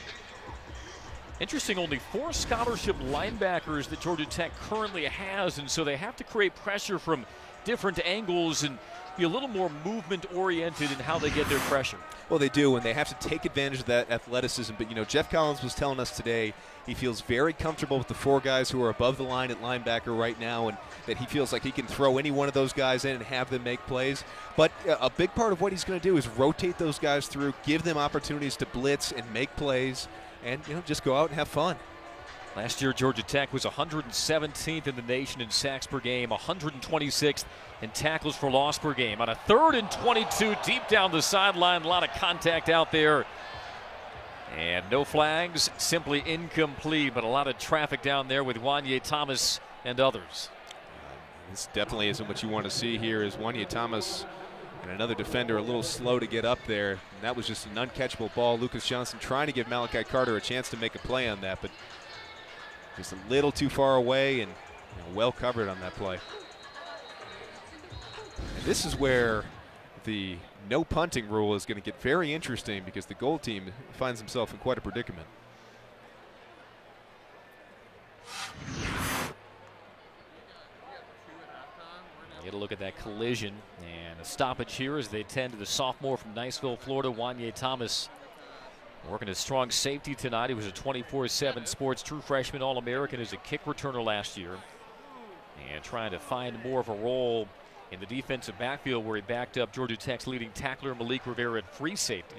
Interesting, only 4 scholarship linebackers that Georgia Tech currently has, and so they have to create pressure from different angles and be a little more movement-oriented in how they get their pressure. Well, they do, and they have to take advantage of that athleticism. But, you know, Geoff Collins was telling us today he feels very comfortable with the 4 guys who are above the line at linebacker right now, and that he feels like he can throw any one of those guys in and have them make plays. But a big part of what he's going to do is rotate those guys through, give them opportunities to blitz and make plays, and, you know, just go out and have fun. Last year, Georgia Tech was 117th in the nation in sacks per game, 126th in tackles for loss per game. On a 3rd and 22, deep down the sideline, a lot of contact out there. And no flags, simply incomplete, but a lot of traffic down there with Wanye Thomas and others. This definitely isn't what you want to see here, is Wanye Thomas and another defender a little slow to get up there. And that was just an uncatchable ball. Lucas Johnson trying to give Malachi Carter a chance to make a play on that, but just a little too far away and, you know, well covered on that play. And this is where the no punting rule is going to get very interesting, because the goal team finds himself in quite a predicament. Get a look at that collision, and a stoppage here as they tend to the sophomore from Niceville, Florida, Wanye Thomas. Working a strong safety tonight. He was a 24/7 Sports true freshman All-American as a kick returner last year. And trying to find more of a role in the defensive backfield, where he backed up Georgia Tech's leading tackler Malik Rivera at free safety.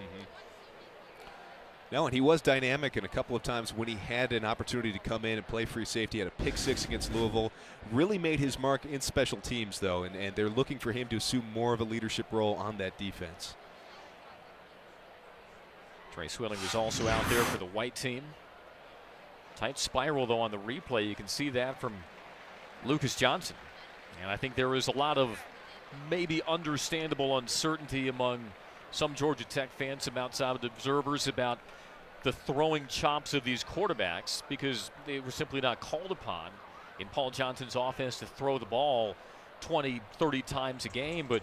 No, and he was dynamic, and a couple of times when he had an opportunity to come in and play free safety, had a pick 6 against Louisville. Really made his mark in special teams, though, and they're looking for him to assume more of a leadership role on that defense. Trey Swilling was also out there for the white team. Tight spiral, though, on the replay. You can see that from Lucas Johnson. And I think there is a lot of maybe understandable uncertainty among some Georgia Tech fans, some outside observers, about the throwing chops of these quarterbacks because they were simply not called upon in Paul Johnson's offense to throw the ball 20, 30 times a game. But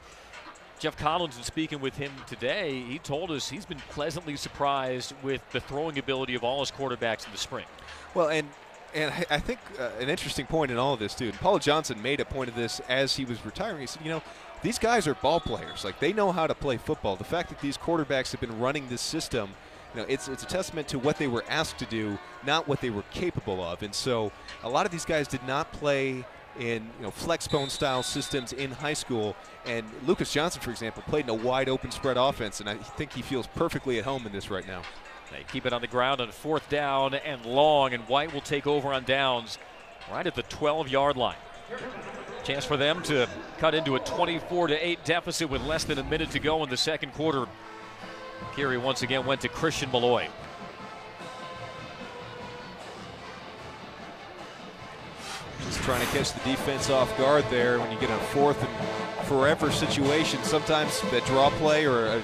Geoff Collins, in speaking with him today, he told us he's been pleasantly surprised with the throwing ability of all his quarterbacks in the spring. Well, and I think an interesting point in all of this, too, and Paul Johnson made a point of this as he was retiring. He said, you know, these guys are ball players. Like, they know how to play football. The fact that these quarterbacks have been running this system, you know, it's a testament to what they were asked to do, not what they were capable of. And so a lot of these guys did not play in flexbone style systems in high school, and Lucas Johnson, for example, played in a wide open spread offense, and I think he feels perfectly at home in this right now. They keep it on the ground on 4th down and long, and White will take over on downs right at the 12-yard line. Chance for them to cut into a 24-8 deficit with less than a minute to go in the second quarter. Carey once again went to Christian Malloy. Just trying to catch the defense off guard there when you get a 4th and forever situation. Sometimes that draw play or a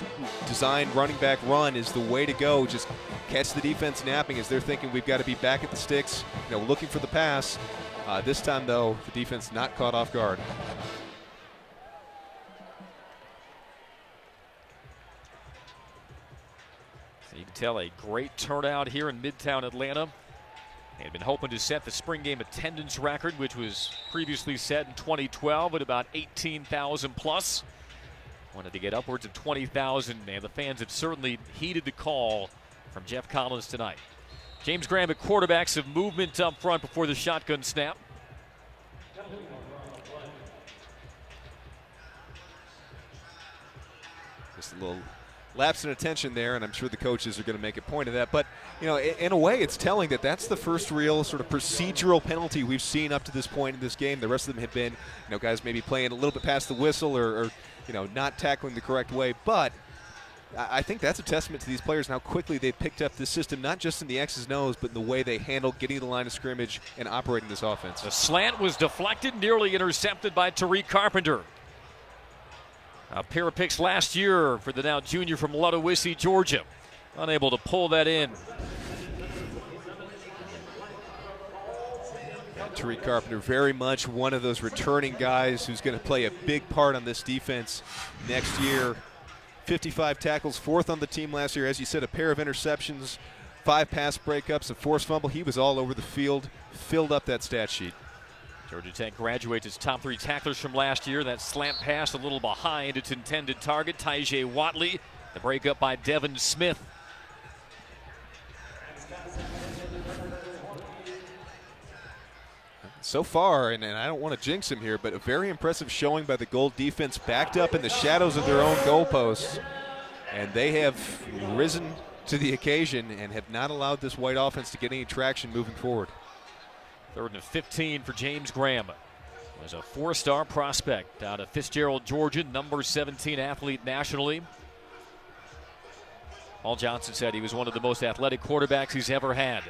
designed running back run is the way to go. Just catch the defense napping as they're thinking we've got to be back at the sticks, looking for the pass. This time, though, the defense not caught off guard. So you can tell a great turnout here in Midtown Atlanta. They had been hoping to set the spring game attendance record, which was previously set in 2012 at about 18,000 plus. Wanted to get upwards of 20,000, and the fans have certainly heeded the call from Geoff Collins tonight. James Graham at quarterback, some movement up front before the shotgun snap. Just a little lapse in attention there, and I'm sure the coaches are going to make a point of that. But, in a way, it's telling that that's the first real sort of procedural penalty we've seen up to this point in this game. The rest of them have been, guys maybe playing a little bit past the whistle or not tackling the correct way. But I think that's a testament to these players and how quickly they picked up this system, not just in the X's and O's, but in the way they handled getting to the line of scrimmage and operating this offense. The slant was deflected, nearly intercepted by Tariq Carpenter. A pair of picks last year for the now junior from Ludowici, Georgia. Unable to pull that in. Tariq Carpenter, very much one of those returning guys who's going to play a big part on this defense next year. 55 tackles, 4th on the team last year. As you said, a pair of interceptions, 5 pass breakups, a forced fumble. He was all over the field, filled up that stat sheet. Georgia Tech graduates its top 3 tacklers from last year. That slant pass a little behind its intended target, Tyjae Watley. The breakup by Devin Smith. So far, and I don't want to jinx him here, but a very impressive showing by the Gold defense, backed up in the shadows of their own goalposts. And they have risen to the occasion and have not allowed this White offense to get any traction moving forward. 3rd and 15 for James Graham. There's a 4-star prospect out of Fitzgerald, Georgia, number 17 athlete nationally. Paul Johnson said he was one of the most athletic quarterbacks he's ever had.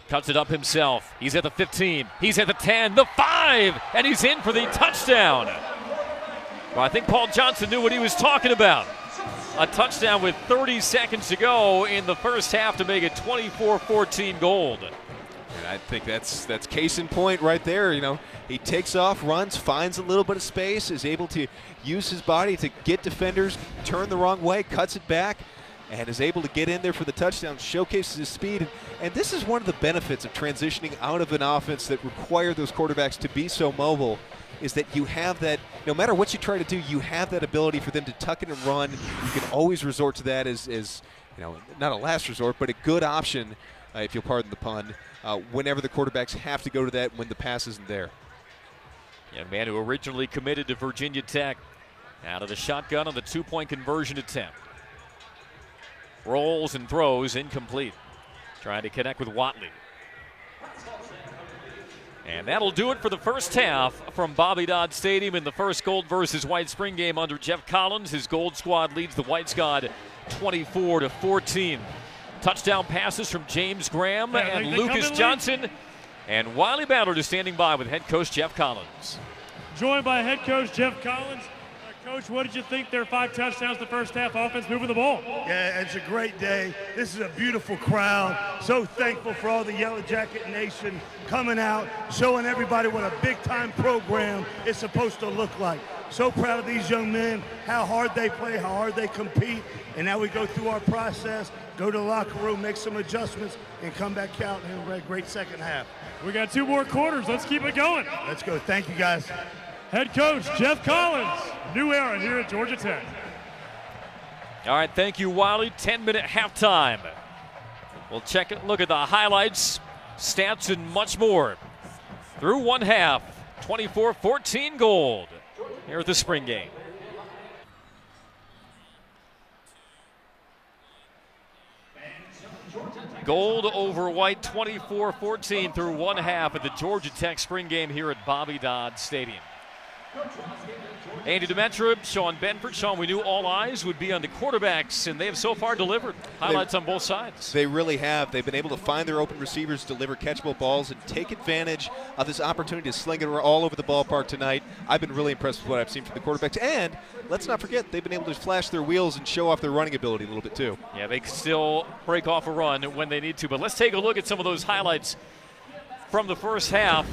Cuts it up himself. He's at the 15. He's at the 10, the 5, and he's in for the touchdown. Well, I think Paul Johnson knew what he was talking about. A touchdown with 30 seconds to go in the first half to make it 24-14 Gold. And I think that's case in point right there. He takes off, runs, finds a little bit of space, is able to use his body to get defenders, turn the wrong way, cuts it back, and is able to get in there for the touchdown, showcases his speed. And this is one of the benefits of transitioning out of an offense that require those quarterbacks to be so mobile, is that you have that, no matter what you try to do, you have that ability for them to tuck it and run. You can always resort to that as not a last resort, but a good option, if you'll pardon the pun, whenever the quarterbacks have to go to that when the pass isn't there. Young man who originally committed to Virginia Tech, out of the shotgun on the 2-point conversion attempt. Rolls and throws, incomplete. Trying to connect with Watley. And that'll do it for the first half from Bobby Dodd Stadium in the first Gold versus White spring game under Geoff Collins. His Gold squad leads the White squad 24-14. Touchdown passes from James Graham and Lucas Johnson. And Wiley Ballard is standing by with head coach Geoff Collins. Joined by head coach Geoff Collins. Coach, what did you think their 5 touchdowns the first half offense moving the ball? Yeah, it's a great day. This is a beautiful crowd. So thankful for all the Yellow Jacket Nation coming out, showing everybody what a big-time program is supposed to look like. So proud of these young men, how hard they play, how hard they compete, and now we go through our process, go to the locker room, make some adjustments, and come back out and have a great second half. We got 2 more quarters. Let's keep it going. Let's go. Thank you, guys. Head coach Geoff Collins, new era here at Georgia Tech. All right, thank you, Wiley. 10-minute halftime. We'll look at the highlights, stats, and much more. Through one half, 24-14 Gold here at the spring game. Gold over white, 24-14 through one half at the Georgia Tech spring game here at Bobby Dodd Stadium. Andy Demetra, Sean Benford. Sean, we knew all eyes would be on the quarterbacks, and they have so far delivered. Highlights on both sides. They really have. They've been able to find their open receivers, deliver catchable balls, and take advantage of this opportunity to sling it all over the ballpark tonight. I've been really impressed with what I've seen from the quarterbacks. And let's not forget, they've been able to flash their wheels and show off their running ability a little bit too. Yeah, they can still break off a run when they need to. But let's take a look at some of those highlights from the first half.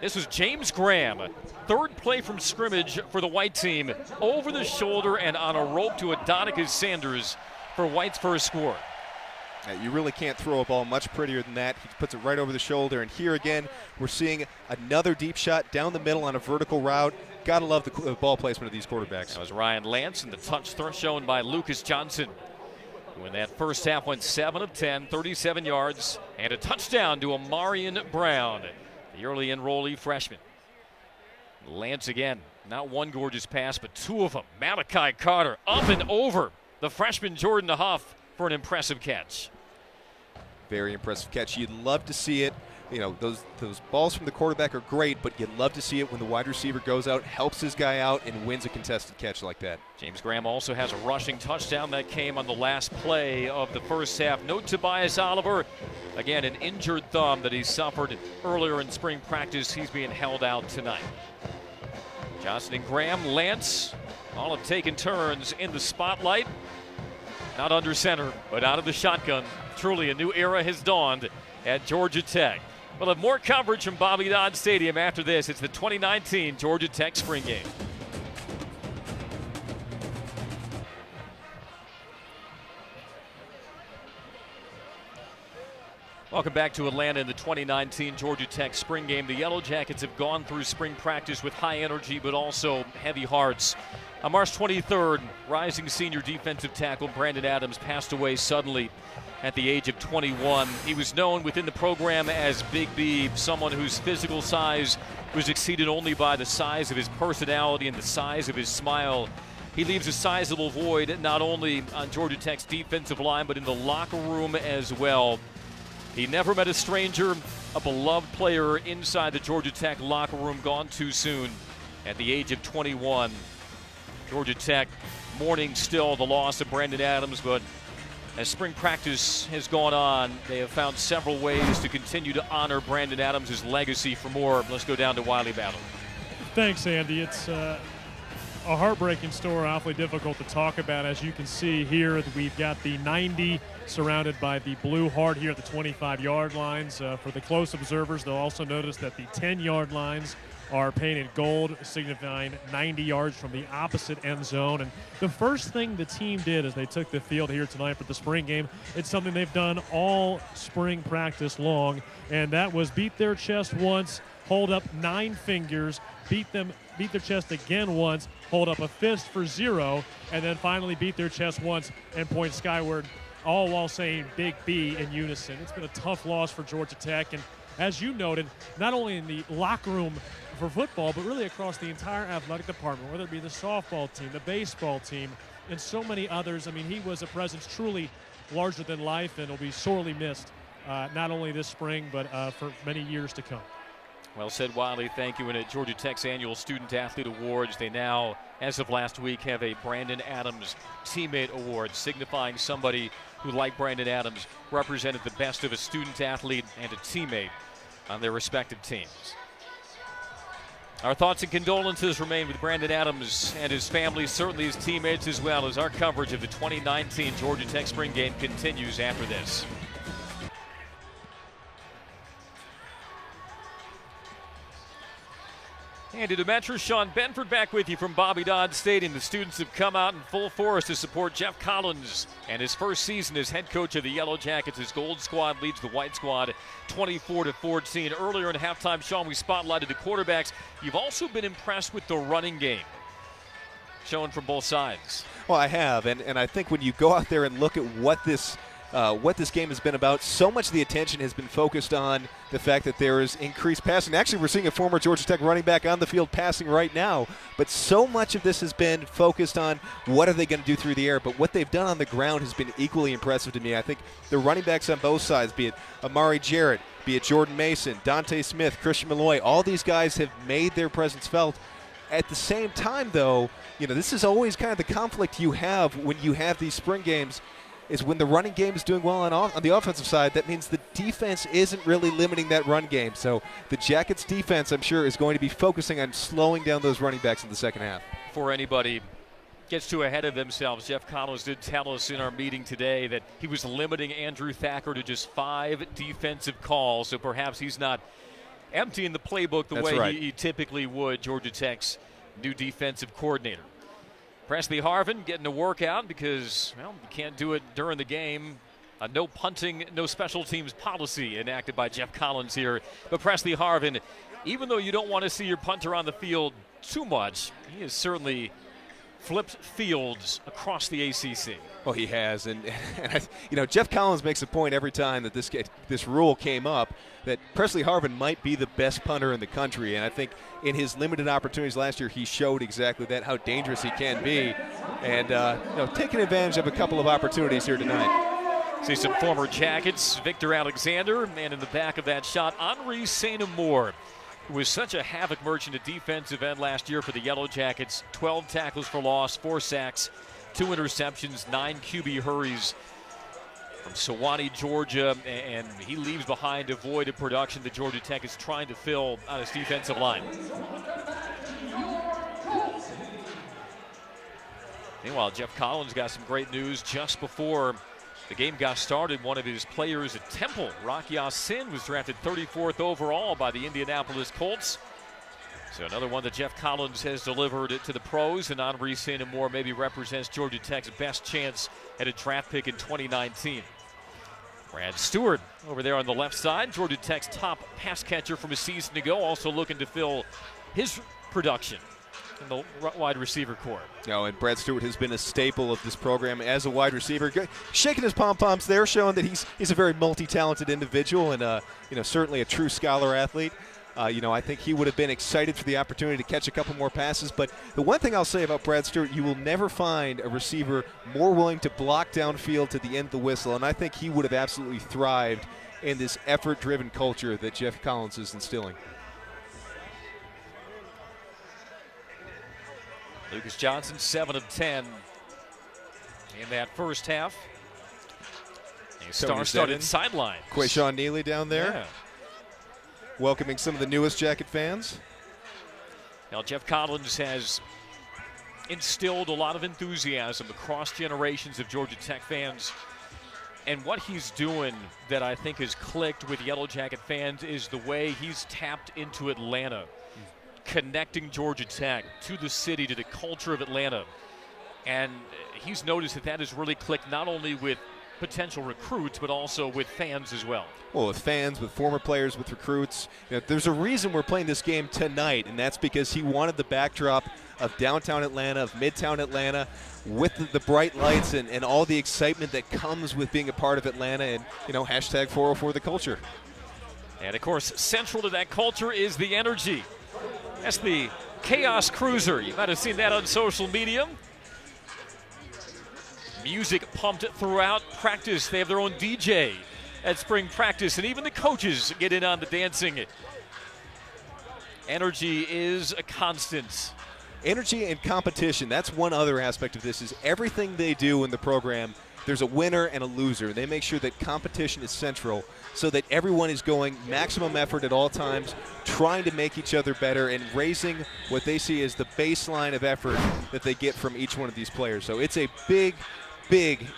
This was James Graham, third play from scrimmage for the white team, over the shoulder and on a rope to Adonicus Sanders for White's first score. You really can't throw a ball much prettier than that. He puts it right over the shoulder, and here again we're seeing another deep shot down the middle on a vertical route. Gotta love the ball placement of these quarterbacks. That was Ryan Lance, and the touch throw shown by Lucas Johnson, who in that first half went 7 of 10, 37 yards, and a touchdown to Amarian Brown, the early enrollee freshman. Lance again, not one gorgeous pass, but 2 of them. Malachi Carter up and over the freshman Jordan Huff for an impressive catch. Very impressive catch. You'd love to see it. You know, those balls from the quarterback are great, but you'd love to see it when the wide receiver goes out, helps his guy out, and wins a contested catch like that. James Graham also has a rushing touchdown that came on the last play of the first half. No Tobias Oliver. Again, an injured thumb that he suffered earlier in spring practice. He's being held out tonight. Johnson and Graham, Lance, all have taken turns in the spotlight. Not under center, but out of the shotgun. Truly a new era has dawned at Georgia Tech. We'll have more coverage from Bobby Dodd Stadium after this. It's the 2019 Georgia Tech spring game. Welcome back to Atlanta in the 2019 Georgia Tech spring game. The Yellow Jackets have gone through spring practice with high energy but also heavy hearts. On March 23rd, rising senior defensive tackle Brandon Adams passed away suddenly at the age of 21. He was known within the program as Big B, someone whose physical size was exceeded only by the size of his personality and the size of his smile. He leaves a sizable void not only on Georgia Tech's defensive line but in the locker room as well. He never met a stranger, a beloved player inside the Georgia Tech locker room, gone too soon at the age of 21. Georgia Tech mourning still the loss of Brandon Adams, but as spring practice has gone on, they have found several ways to continue to honor Brandon Adams' legacy. For more, let's go down to Wiley Battle. Thanks, Andy. It's a heartbreaking story, awfully difficult to talk about. As you can see here, we've got the 90 surrounded by the blue heart here at the 25-yard lines. For the close observers, they'll also notice that the 10-yard lines are painted gold, signifying 90 yards from the opposite end zone. And the first thing the team did as they took the field here tonight for the spring game, it's something they've done all spring practice long, and that was beat their chest once, hold up 9 fingers, beat their chest again once, hold up a fist for 0, and then finally beat their chest once and point skyward, all while saying Big B in unison. It's been a tough loss for Georgia Tech, and as you noted, not only in the locker room for football, but really across the entire athletic department, whether it be the softball team, the baseball team, and so many others. I mean, he was a presence truly larger than life, and will be sorely missed, not only this spring, but for many years to come. Well said, Wiley. Thank you. And at Georgia Tech's annual Student Athlete Awards, they now, as of last week, have a Brandon Adams Teammate Award, signifying somebody who, like Brandon Adams, represented the best of a student athlete and a teammate on their respective teams. Our thoughts and condolences remain with Brandon Adams and his family, certainly his teammates as well, as our coverage of the 2019 Georgia Tech spring game continues after this. And to Metro, Sean Benford back with you from Bobby Dodd Stadium. The students have come out in full force to support Geoff Collins and his first season as head coach of the Yellow Jackets. His gold squad leads the white squad 24-14. Earlier in halftime, Sean, we spotlighted the quarterbacks. You've also been impressed with the running game, showing from both sides. Well, I have, and I think when you go out there and look at what this game has been about, so much of the attention has been focused on the fact that there is increased passing. Actually, we're seeing a former Georgia Tech running back on the field passing right now, but so much of this has been focused on what are they going to do through the air, but what they've done on the ground has been equally impressive to me. I think the running backs on both sides, be it Amari Jarrett, be it Jordan Mason, Dante Smith, Christian Malloy, all these guys have made their presence felt. At the same time, though, this is always kind of the conflict you have when you have these spring games, is when the running game is doing well on the offensive side, that means the defense isn't really limiting that run game. So the Jackets defense, I'm sure, is going to be focusing on slowing down those running backs in the second half. Before anybody gets too ahead of themselves, Geoff Collins did tell us in our meeting today that he was limiting Andrew Thacker to just 5 defensive calls, so perhaps he's not emptying the playbook the way he typically would, Georgia Tech's new defensive coordinator. Presley Harvin getting a workout because, well, you can't do it during the game. A no punting, no special teams policy enacted by Geoff Collins here. But Presley Harvin, even though you don't want to see your punter on the field too much, he has certainly flipped fields across the ACC. Well, he has, and Geoff Collins makes a point every time that this rule came up that Presley Harvin might be the best punter in the country, and I think in his limited opportunities last year, he showed exactly that, how dangerous he can be, and taking advantage of a couple of opportunities here tonight. See some former Jackets, Victor Alexander, and in the back of that shot, Henri Saint-Amour, who was such a havoc merchant at defensive end last year for the Yellow Jackets. 12 tackles for loss, 4 sacks, 2 interceptions, 9 QB hurries from Sewanee, Georgia, and he leaves behind a void of production that Georgia Tech is trying to fill on its defensive line. Meanwhile, Geoff Collins got some great news just before the game got started. One of his players at Temple, Rocky Ya-Sin, was drafted 34th overall by the Indianapolis Colts. So another one that Geoff Collins has delivered to the pros, and Henri Saint-Amour maybe represents Georgia Tech's best chance at a draft pick in 2019. Brad Stewart over there on the left side, Georgia Tech's top pass catcher from a season ago, also looking to fill his production in the wide receiver corps. And Brad Stewart has been a staple of this program as a wide receiver, shaking his pom-poms there, showing that he's a very multi-talented individual and certainly a true scholar athlete. I think he would have been excited for the opportunity to catch a couple more passes. But the one thing I'll say about Brad Stewart, you will never find a receiver more willing to block downfield to the end of the whistle. And I think he would have absolutely thrived in this effort-driven culture that Geoff Collins is instilling. Lucas Johnson, 7 of 10 in that first half. A star-studded sideline. Quayshawn Neely down there. Yeah. Welcoming some of the newest Jacket fans. Now, Geoff Collins has instilled a lot of enthusiasm across generations of Georgia Tech fans. And what he's doing that I think has clicked with Yellow Jacket fans is the way he's tapped into Atlanta, connecting Georgia Tech to the city, to the culture of Atlanta. And he's noticed that has really clicked not only with potential recruits, but also with fans as well. Well, with fans, with former players, with recruits. There's a reason we're playing this game tonight, and that's because he wanted the backdrop of downtown Atlanta, of midtown Atlanta, with the bright lights and all the excitement that comes with being a part of Atlanta, and, hashtag 404 the culture. And, of course, central to that culture is the energy. That's the Chaos Cruiser. You might have seen that on social media. Music pumped throughout practice. They have their own DJ at spring practice, and even the coaches get in on the dancing. Energy is a constant energy and competition, that's one other aspect of this, is everything they do in the program, there's a winner and a loser. They make sure that competition is central so that everyone is going maximum effort at all times, trying to make each other better and raising what they see as the baseline of effort that they get from each one of these players. So it's a big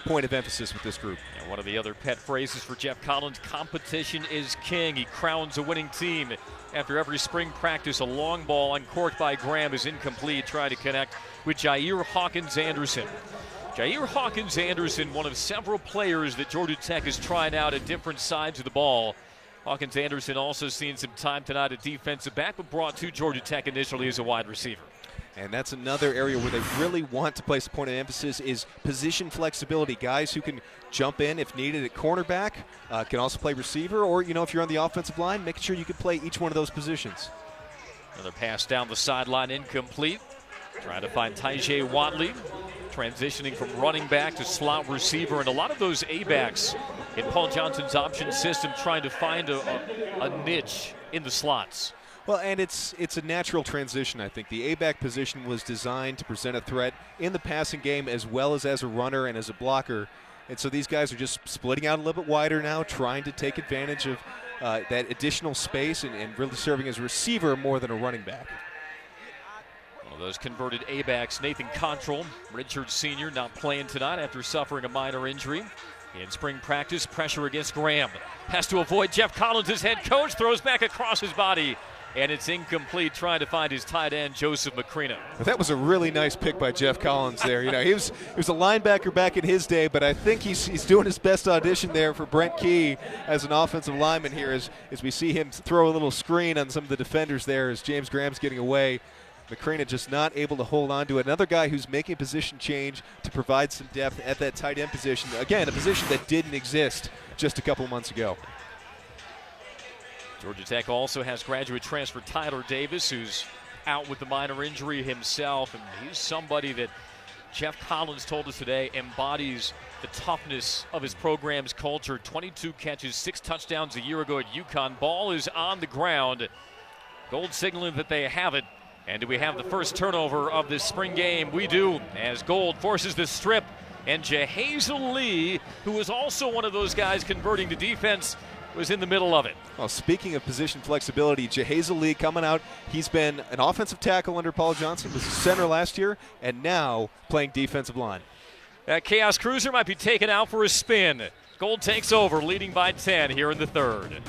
point of emphasis with this group. And one of the other pet phrases for Geoff Collins, competition is king. He crowns a winning team. After every spring practice, a long ball uncorked by Graham is incomplete, trying to connect with Jair Hawkins-Anderson. Jair Hawkins-Anderson, one of several players that Georgia Tech is trying out at different sides of the ball. Hawkins-Anderson also seen some time tonight at defensive back, but brought to Georgia Tech initially as a wide receiver. And that's another area where they really want to place a point of emphasis is position flexibility. Guys who can jump in if needed at cornerback, can also play receiver, or, if you're on the offensive line, making sure you can play each one of those positions. Another pass down the sideline, incomplete. Trying to find Tyjae Watley, transitioning from running back to slot receiver. And a lot of those A-backs in Paul Johnson's option system trying to find a niche in the slots. Well, and it's a natural transition, I think. The A-back position was designed to present a threat in the passing game as well as a runner and as a blocker. And so these guys are just splitting out a little bit wider now, trying to take advantage of that additional space and really serving as a receiver more than a running back. One of those converted A-backs, Nathan Control, Richards Sr., not playing tonight after suffering a minor injury. In spring practice, pressure against Graham. Has to avoid Geoff Collins, his head coach, throws back across his body. And it's incomplete, trying to find his tight end, Joseph Macrina. That was a really nice pick by Geoff Collins there. He was a linebacker back in his day, but I think he's doing his best audition there for Brent Key as an offensive lineman here as we see him throw a little screen on some of the defenders there as James Graham's getting away. Macrina just not able to hold on to it. Another guy who's making a position change to provide some depth at that tight end position. Again, a position that didn't exist just a couple months ago. Georgia Tech also has graduate transfer Tyler Davis, who's out with the minor injury himself, and he's somebody that Geoff Collins told us today embodies the toughness of his program's culture. 22 catches, 6 touchdowns a year ago at UConn. Ball is on the ground. Gold signaling that they have it. And do we have the first turnover of this spring game? We do, as Gold forces the strip. And Jahazel Lee, who was also one of those guys converting to defense, was in the middle of it. Well, speaking of position flexibility, Jahazel Lee coming out. He's been an offensive tackle under Paul Johnson, was a center last year, and now playing defensive line. That Chaos Cruiser might be taken out for a spin. Gold takes over, leading by 10 here in the third.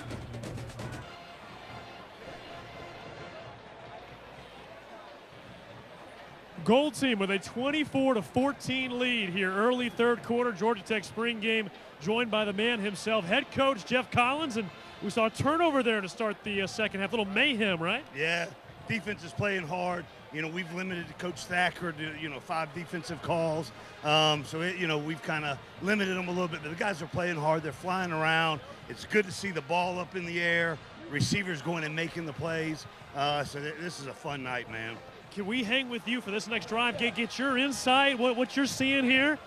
Gold team with a 24-14 lead here early third quarter. Georgia Tech spring game joined by the man himself, head coach Geoff Collins. And we saw a turnover there to start the second half. A little mayhem, right? Yeah, defense is playing hard. We've limited Coach Thacker to, 5 defensive calls. We've kind of limited them a little bit. But the guys are playing hard. They're flying around. It's good to see the ball up in the air. Receivers going and making the plays. This is a fun night, man. Can we hang with you for this next drive? Get your insight, what you're seeing here?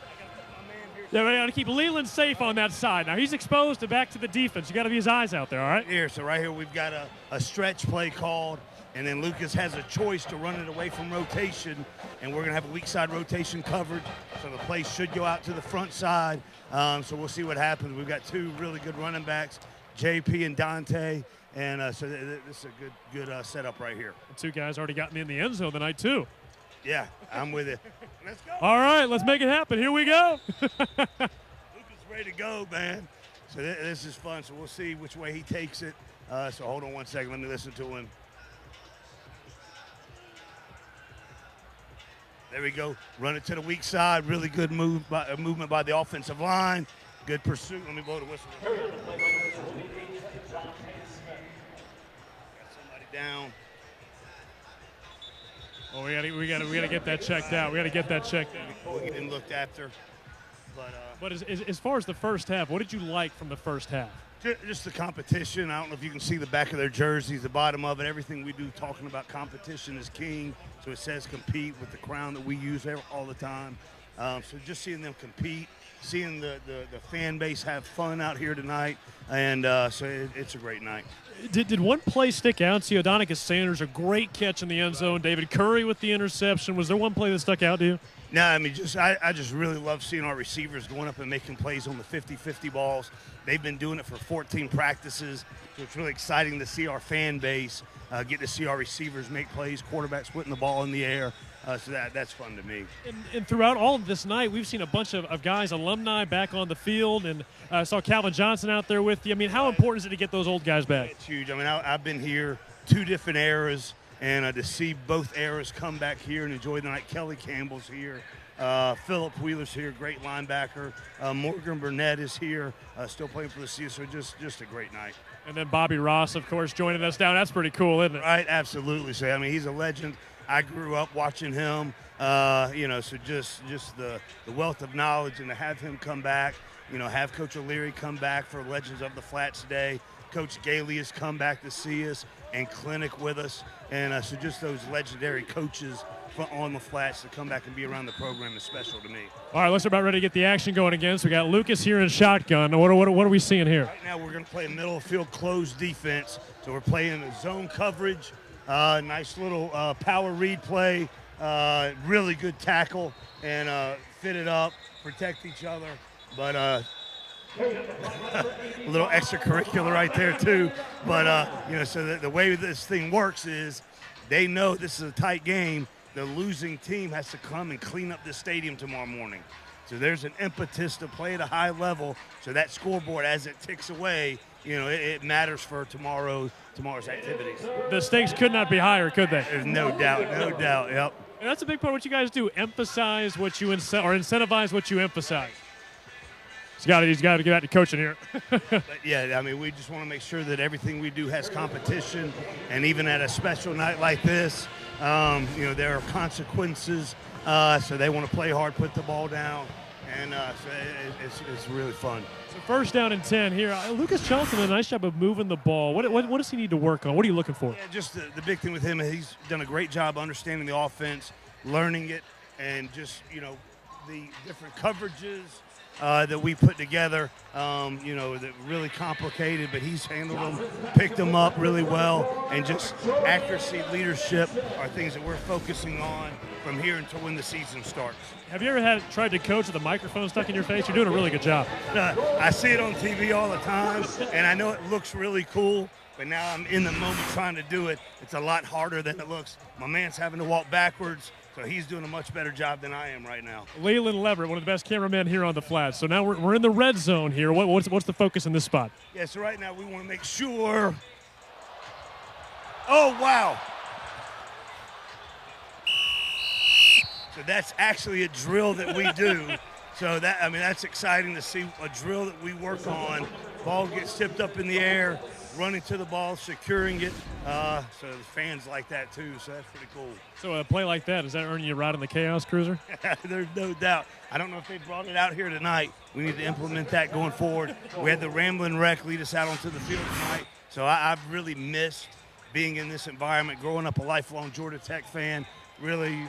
Yeah, we got to keep Leland safe on that side. Now, he's exposed to back to the defense. You got to be his eyes out there, all right? Right here we've got a stretch play called, and then Lucas has a choice to run it away from rotation, and we're going to have a weak side rotation coverage, so the play should go out to the front side. So we'll see what happens. We've got 2 really good running backs, JP and Dante. And this is a good setup right here. The 2 guys already gotten in the end zone tonight, too. Yeah, I'm with it. Let's go. All right, let's make it happen. Here we go. Luca's ready to go, man. So this is fun. So we'll see which way he takes it. So hold on one second. Let me listen to him. There we go. Run it to the weak side. Really good movement by the offensive line. Good pursuit. Let me blow the whistle. Down. Oh, we gotta get that checked out. We gotta get that checked out. We'll get him looked after. But as far as the first half, what did you like from the first half? Just the competition. I don't know if you can see the back of their jerseys, the bottom of it. Everything we do talking about competition is king. So it says compete with the crown that we use all the time. So just seeing them compete, seeing the fan base have fun out here tonight, and so it's a great night. Did one play stick out to you? Adonicus Sanders, a great catch in the end zone. David Curry with the interception. Was there one play that stuck out to you? No, I mean, I just really love seeing our receivers going up and making plays on the 50-50 balls. They've been doing it for 14 practices, so it's really exciting to see our fan base get to see our receivers make plays, quarterbacks putting the ball in the air. So that's fun to me. And throughout all of this night, we've seen a bunch of guys, alumni, back on the field, and I saw Calvin Johnson out there with you. I mean, how important is it to get those old guys back? It's huge. I mean, I've been here 2 different eras, and to see both eras come back here and enjoy the night. Kelly Campbell's here. Philip Wheeler's here, great linebacker. Morgan Burnett is here, still playing for the Seals, so just a great night. And then Bobby Ross, of course, joining us down. That's pretty cool, isn't it? Right, absolutely. So, I mean, he's a legend. I grew up watching him, so just the wealth of knowledge, and to have him come back, have Coach O'Leary come back for Legends of the Flats Day. Coach Gailey has come back to see us and clinic with us, and so just those legendary coaches on the Flats to come back and be around the program is special to me. All right, let's about ready to get the action going again. So we got Lucas here in shotgun. What are we seeing here? Right now we're going to play a middle of field closed defense, so we're playing a zone coverage. Nice little power read play, really good tackle, and fit it up, protect each other. But a little extracurricular right there too. But so the way this thing works is they know this is a tight game. The losing team has to come and clean up the stadium tomorrow morning. So there's an impetus to play at a high level. So that scoreboard, as it ticks away, it matters for tomorrow's activities. The stakes could not be higher, could they? There's no doubt, yep. And that's a big part of what you guys do, emphasize what you incentivize what you emphasize. He's got to get back to coaching here. But yeah, I mean, we just want to make sure that everything we do has competition, and even at a special night like this, there are consequences, so they want to play hard, put the ball down, and so it's really fun. So first down and 10 here. Lucas Johnson did a nice job of moving the ball. What does he need to work on? What are you looking for? Yeah, just the big thing with him, he's done a great job understanding the offense, learning it, and just, the different coverages that we put together, that really complicated, but he's handled them, picked them up really well, and just accuracy, leadership are things that we're focusing on from here until when the season starts. Have you ever tried to coach with a microphone stuck in your face? You're doing a really good job. I see it on TV all the time, and I know it looks really cool, but now I'm in the moment trying to do it. It's a lot harder than it looks. My man's having to walk backwards, so he's doing a much better job than I am right now. Leland Leverett, one of the best cameramen here on the Flats. So now we're in the red zone here. What's the focus in this spot? Yeah, so right now we want to make sure. Oh, wow. So that's actually a drill that we do. So that's exciting to see a drill that we work on. Ball gets tipped up in the air, running to the ball, securing it. So the fans like that too, so that's pretty cool. So a play like that, does that earn you a ride in the Chaos Cruiser? There's no doubt. I don't know if they brought it out here tonight. We need to implement that going forward. We had the Ramblin' Wreck lead us out onto the field tonight. So I've really missed being in this environment, growing up a lifelong Georgia Tech fan. Really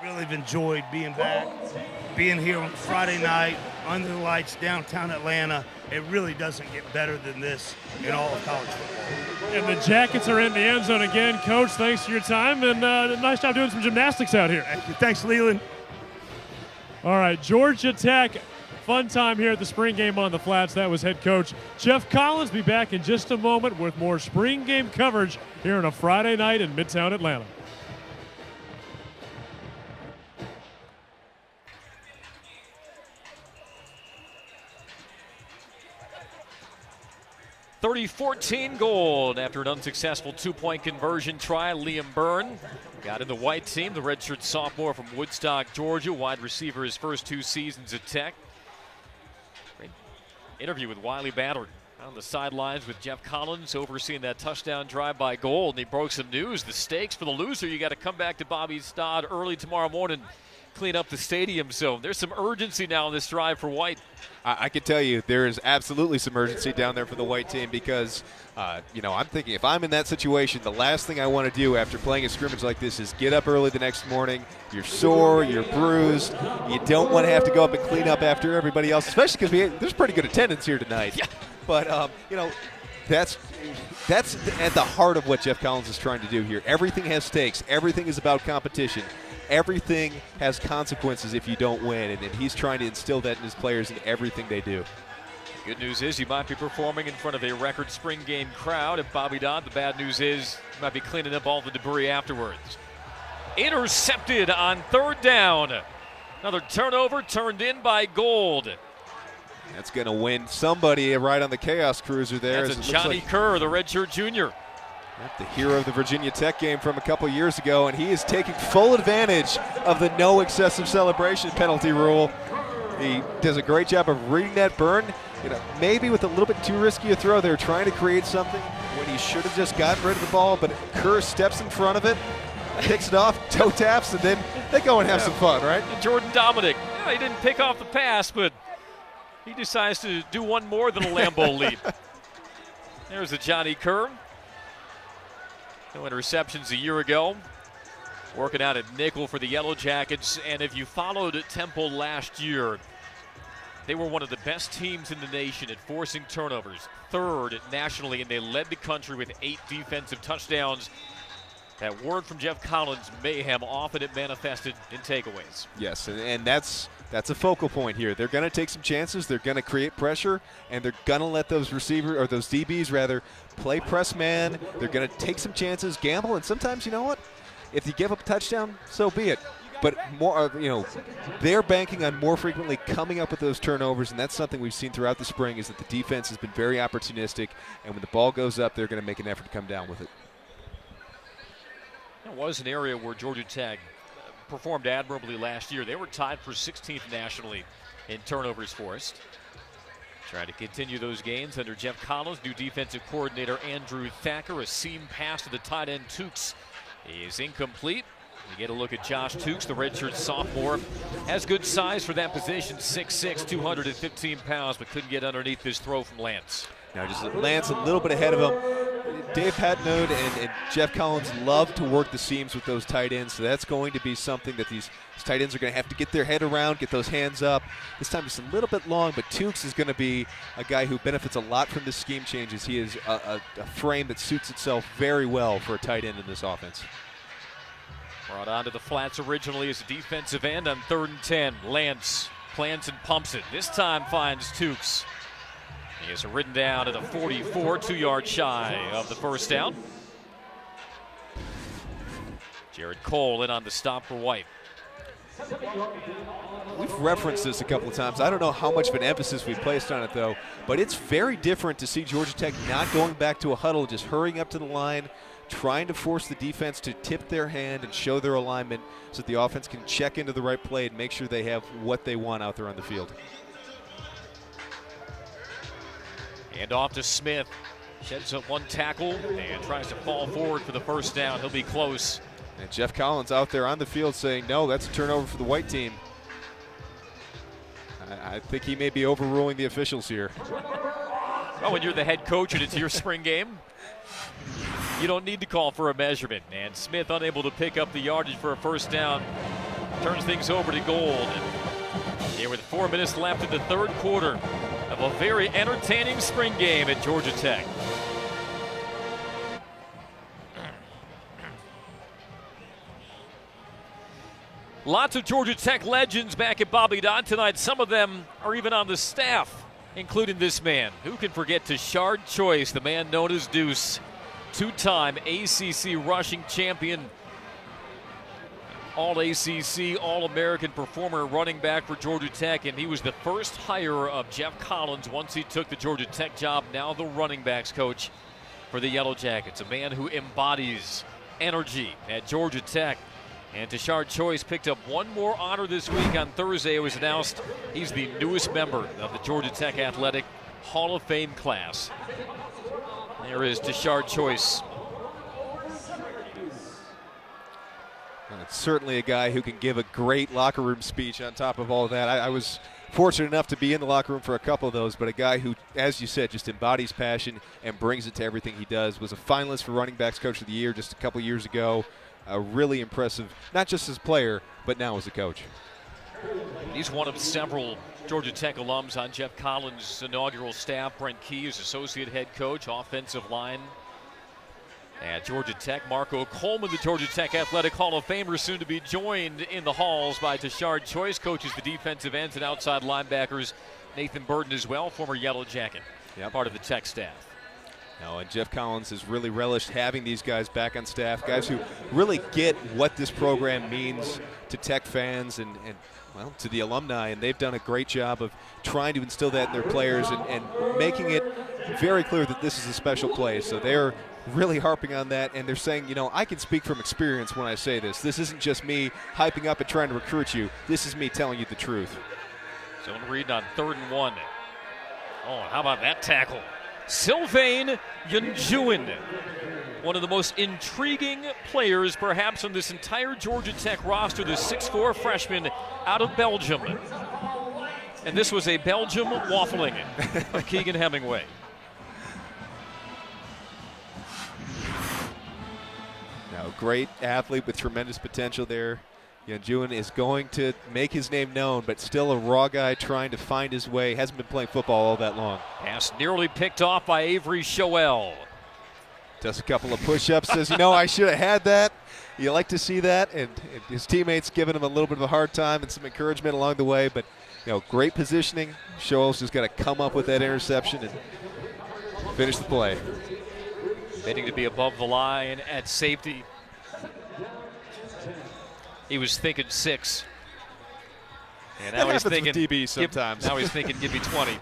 have enjoyed being back, being here on Friday night under the lights downtown Atlanta. It really doesn't get better than this in all of college football. And the Jackets are in the end zone again. Coach, thanks for your time, and nice job doing some gymnastics out here. Thank you. Thanks, Leland. All right, Georgia Tech, fun time here at the spring game on the Flats. That was head coach Geoff Collins. Be back in just a moment with more spring game coverage here on a Friday night in Midtown Atlanta. (30-14) Gold after an unsuccessful two-point conversion try. Liam Byrne got in the white team, the redshirt sophomore from Woodstock, Georgia, wide receiver his first 2 seasons at Tech. Great interview with Wiley Batter on the sidelines with Geoff Collins overseeing that touchdown drive by Gold. And he broke some news. The stakes for the loser, you got to come back to Bobby Dodd early tomorrow morning clean up the stadium. So there's some urgency now in this drive for White. I can tell you there is absolutely some urgency down there for the White team because, I'm thinking if I'm in that situation, the last thing I want to do after playing a scrimmage like this is get up early the next morning. You're sore, you're bruised. You don't want to have to go up and clean up after everybody else, especially because there's pretty good attendance here tonight. Yeah. But, that's at the heart of what Geoff Collins is trying to do here. Everything has stakes. Everything is about competition. Everything has consequences if you don't win, and he's trying to instill that in his players in everything they do. Good news is you might be performing in front of a record spring game crowd at Bobby Dodd. The bad news is you might be cleaning up all the debris afterwards. Intercepted on 3rd down. Another turnover turned in by Gold. That's going to win somebody right on the Chaos Cruiser there. That's a Johnny Kerr, the redshirt junior. The hero of the Virginia Tech game from a couple years ago, and he is taking full advantage of the no excessive celebration penalty rule. He does a great job of reading that burn. Maybe with a little bit too risky a throw, they were trying to create something when he should have just gotten rid of the ball, but Kerr steps in front of it, picks it off, toe taps, and then they go and have some fun, right? And Jordan Dominic, he didn't pick off the pass, but he decides to do one more than a Lambeau lead. There's a Johnny Kerr. No interceptions a year ago. Working out at nickel for the Yellow Jackets. And if you followed Temple last year, they were one of the best teams in the nation at forcing turnovers. 3rd nationally, and they led the country with 8 defensive touchdowns. That word from Geoff Collins, mayhem, often it manifested in takeaways. Yes, and that's a focal point here. They're going to take some chances. They're going to create pressure, and they're going to let those receivers, or those DBs rather, play press man. They're going to take some chances, gamble, and sometimes, you know what? If you give up a touchdown, so be it. But more, they're banking on more frequently coming up with those turnovers, and that's something we've seen throughout the spring is that the defense has been very opportunistic, and when the ball goes up, they're going to make an effort to come down with it. It was an area where Georgia Tech performed admirably last year. They were tied for 16th nationally in turnovers forced. Trying to continue those gains under Geoff Collins, new defensive coordinator Andrew Thacker. A seam pass to the tight end Tukes is incomplete. You get a look at Josh Tukes, the redshirt sophomore. Has good size for that position, 6'6", 215 pounds, but couldn't get underneath this throw from Lance. Now just Lance a little bit ahead of him. Dave Patnode and Geoff Collins love to work the seams with those tight ends, so that's going to be something that these tight ends are going to have to get their head around, get those hands up. This time it's a little bit long, but Tukes is going to be a guy who benefits a lot from the scheme changes. He is a frame that suits itself very well for a tight end in this offense. Brought onto the flats originally as a defensive end on 3rd and 10. Lance plants and pumps it. This time finds Tukes. He is ridden down at a 44, 2 yards shy of the first down. Jared Cole in on the stop for White. We've referenced this a couple of times. I don't know how much of an emphasis we've placed on it, though, but it's very different to see Georgia Tech not going back to a huddle, just hurrying up to the line, trying to force the defense to tip their hand and show their alignment so that the offense can check into the right play and make sure they have what they want out there on the field. And off to Smith. Sheds up one tackle and tries to fall forward for the first down. He'll be close. And Geoff Collins out there on the field saying, no, that's a turnover for the White team. I think he may be overruling the officials here. Well, when you're the head coach and it's your spring game, you don't need to call for a measurement. And Smith unable to pick up the yardage for a first down. Turns things over to Gold. Here with 4 minutes left in the 3rd quarter of a very entertaining spring game at Georgia Tech. Lots of Georgia Tech legends back at Bobby Dodd tonight. Some of them are even on the staff, including this man. Who can forget Tashard Choice, the man known as Deuce, 2-time ACC rushing champion, All-ACC, All-American performer, running back for Georgia Tech, and he was the first hire of Geoff Collins once he took the Georgia Tech job, now the running backs coach for the Yellow Jackets, a man who embodies energy at Georgia Tech. And Tashard Choice picked up one more honor this week. On Thursday, it was announced he's the newest member of the Georgia Tech Athletic Hall of Fame class. There is Tashard Choice. It's certainly a guy who can give a great locker room speech on top of all of that. I was fortunate enough to be in the locker room for a couple of those, but a guy who, as you said, just embodies passion and brings it to everything he does. Was a finalist for Running Backs Coach of the Year just a couple years ago. Really impressive, not just as a player, but now as a coach. He's one of several Georgia Tech alums on Geoff Collins' inaugural staff. Brent Key is associate head coach, offensive line at Georgia Tech. Marco Coleman, the Georgia Tech Athletic Hall of Famer, soon to be joined in the halls by Tashard Choice, coaches the defensive ends and outside linebackers. Nathan Burton as well, former Yellow Jacket, part of the Tech staff. No, and Geoff Collins has really relished having these guys back on staff, guys who really get what this program means to Tech fans and well, to the alumni, and they've done a great job of trying to instill that in their players and making it very clear that this is a special place. So they're really harping on that, and they're saying, you know, I can speak from experience when I say this. This isn't just me hyping up and trying to recruit you. This is me telling you the truth. Zone read on 3rd and 1. Oh, how about that tackle? Sylvain Yunjuin, one of the most intriguing players perhaps on this entire Georgia Tech roster, the 6'4 freshman out of Belgium. And this was a Belgium waffling of Keegan Hemingway. Now, great athlete with tremendous potential there. Yunjuin is going to make his name known, but still a raw guy trying to find his way. Hasn't been playing football all that long. Pass nearly picked off by Avery Shoel. Does a couple of push-ups, says, you know, I should have had that. You like to see that, and his teammates giving him a little bit of a hard time and some encouragement along the way, but, you know, great positioning. Shoel's just got to come up with that interception and finish the play. Heading to be above the line at safety. He was thinking 6. And now he's thinking DB sometimes. Now he's thinking, give me 20.